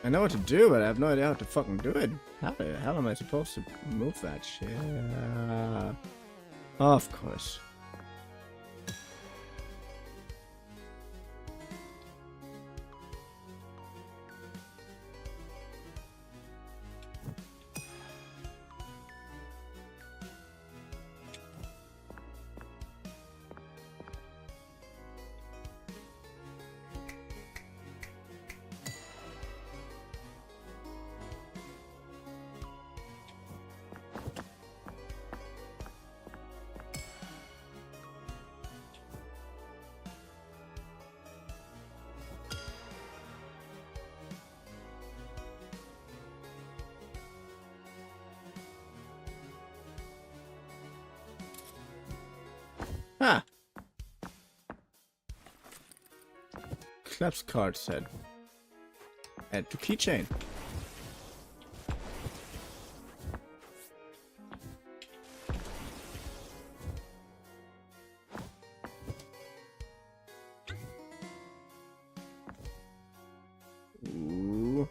I know what to do, but I have no idea how to fucking do it. How the hell am I supposed to move that shit? Of course. Ah! Claps card said. Add to keychain. Ooh.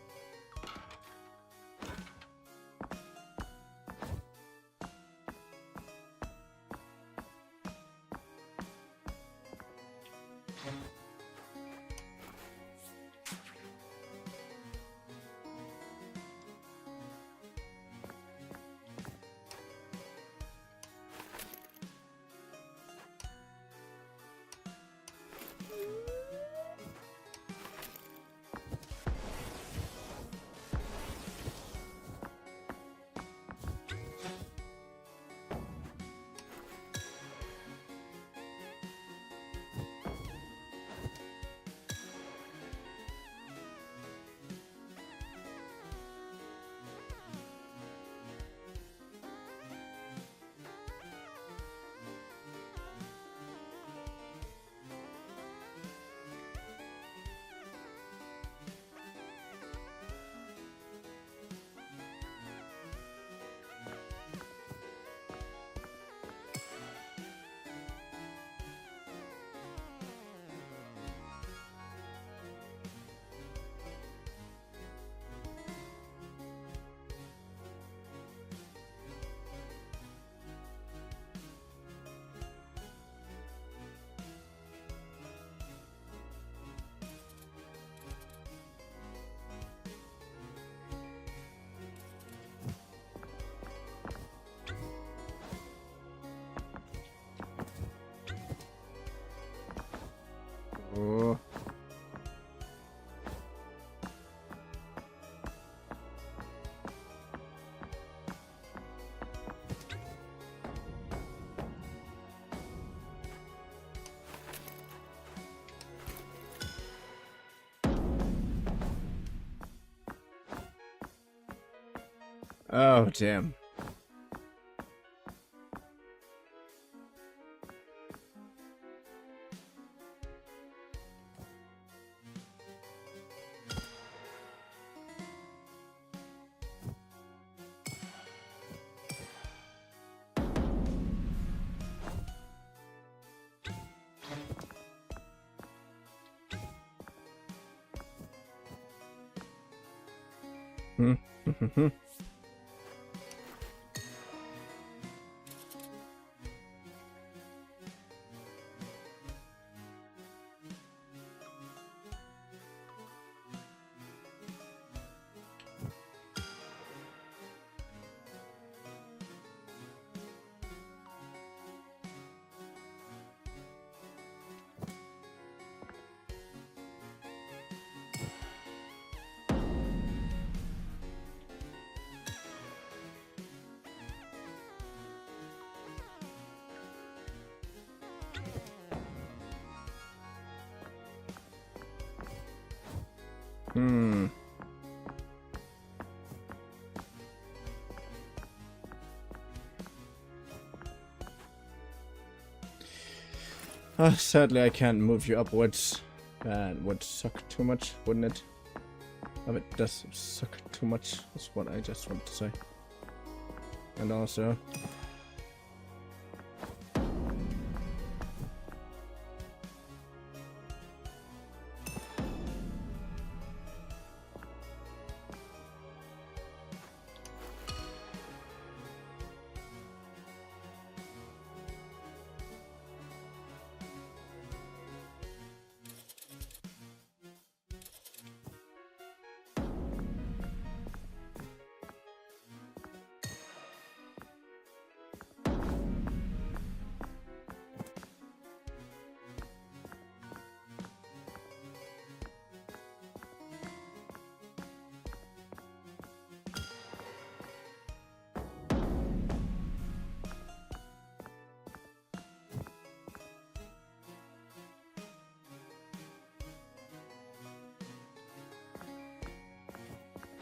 Oh. Oh, damn. Hmm. Sadly, I can't move you upwards. That would suck too much, wouldn't it? Oh, it does suck too much. That's what I just want to say. And also...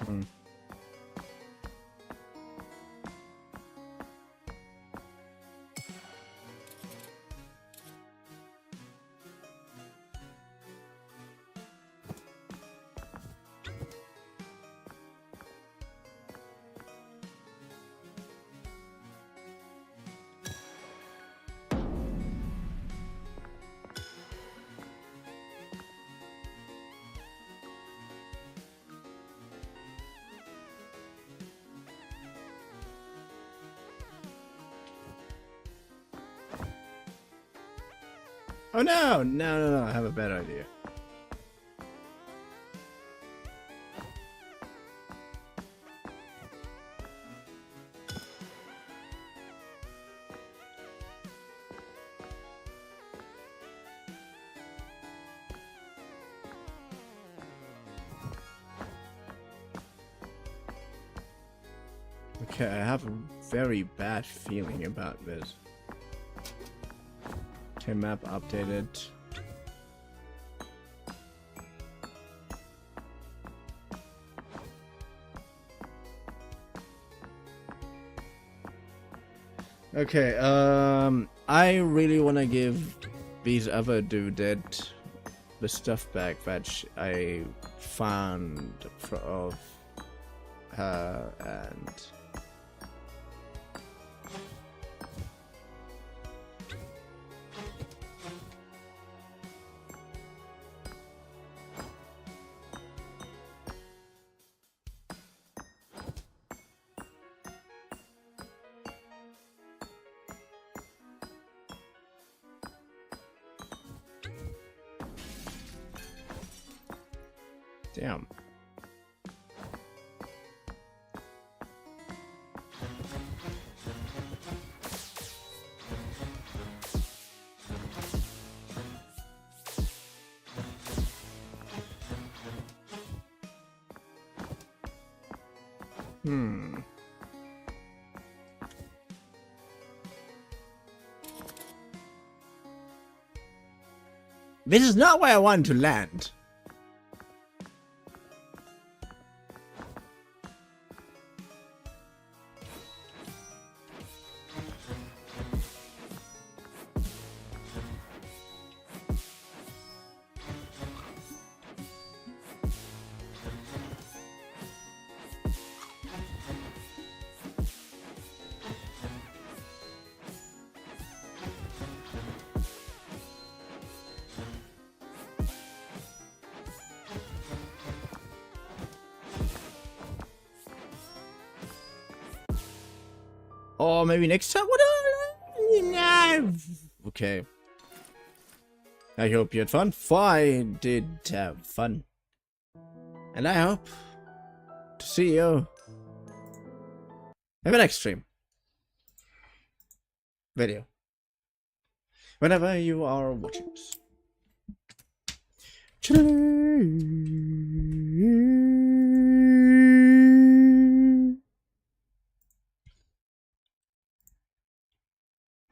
Hmm. Oh no, I have a bad idea. Okay, I have a very bad feeling about this. Okay, map updated. Okay, I really want to give these other dude the stuff back that I found of her and damn. This is not where I want to land. Or maybe next time? What? No. Okay. I hope you had fun. I did have fun. And I hope to see you in the next stream. Video. Whenever you are watching this.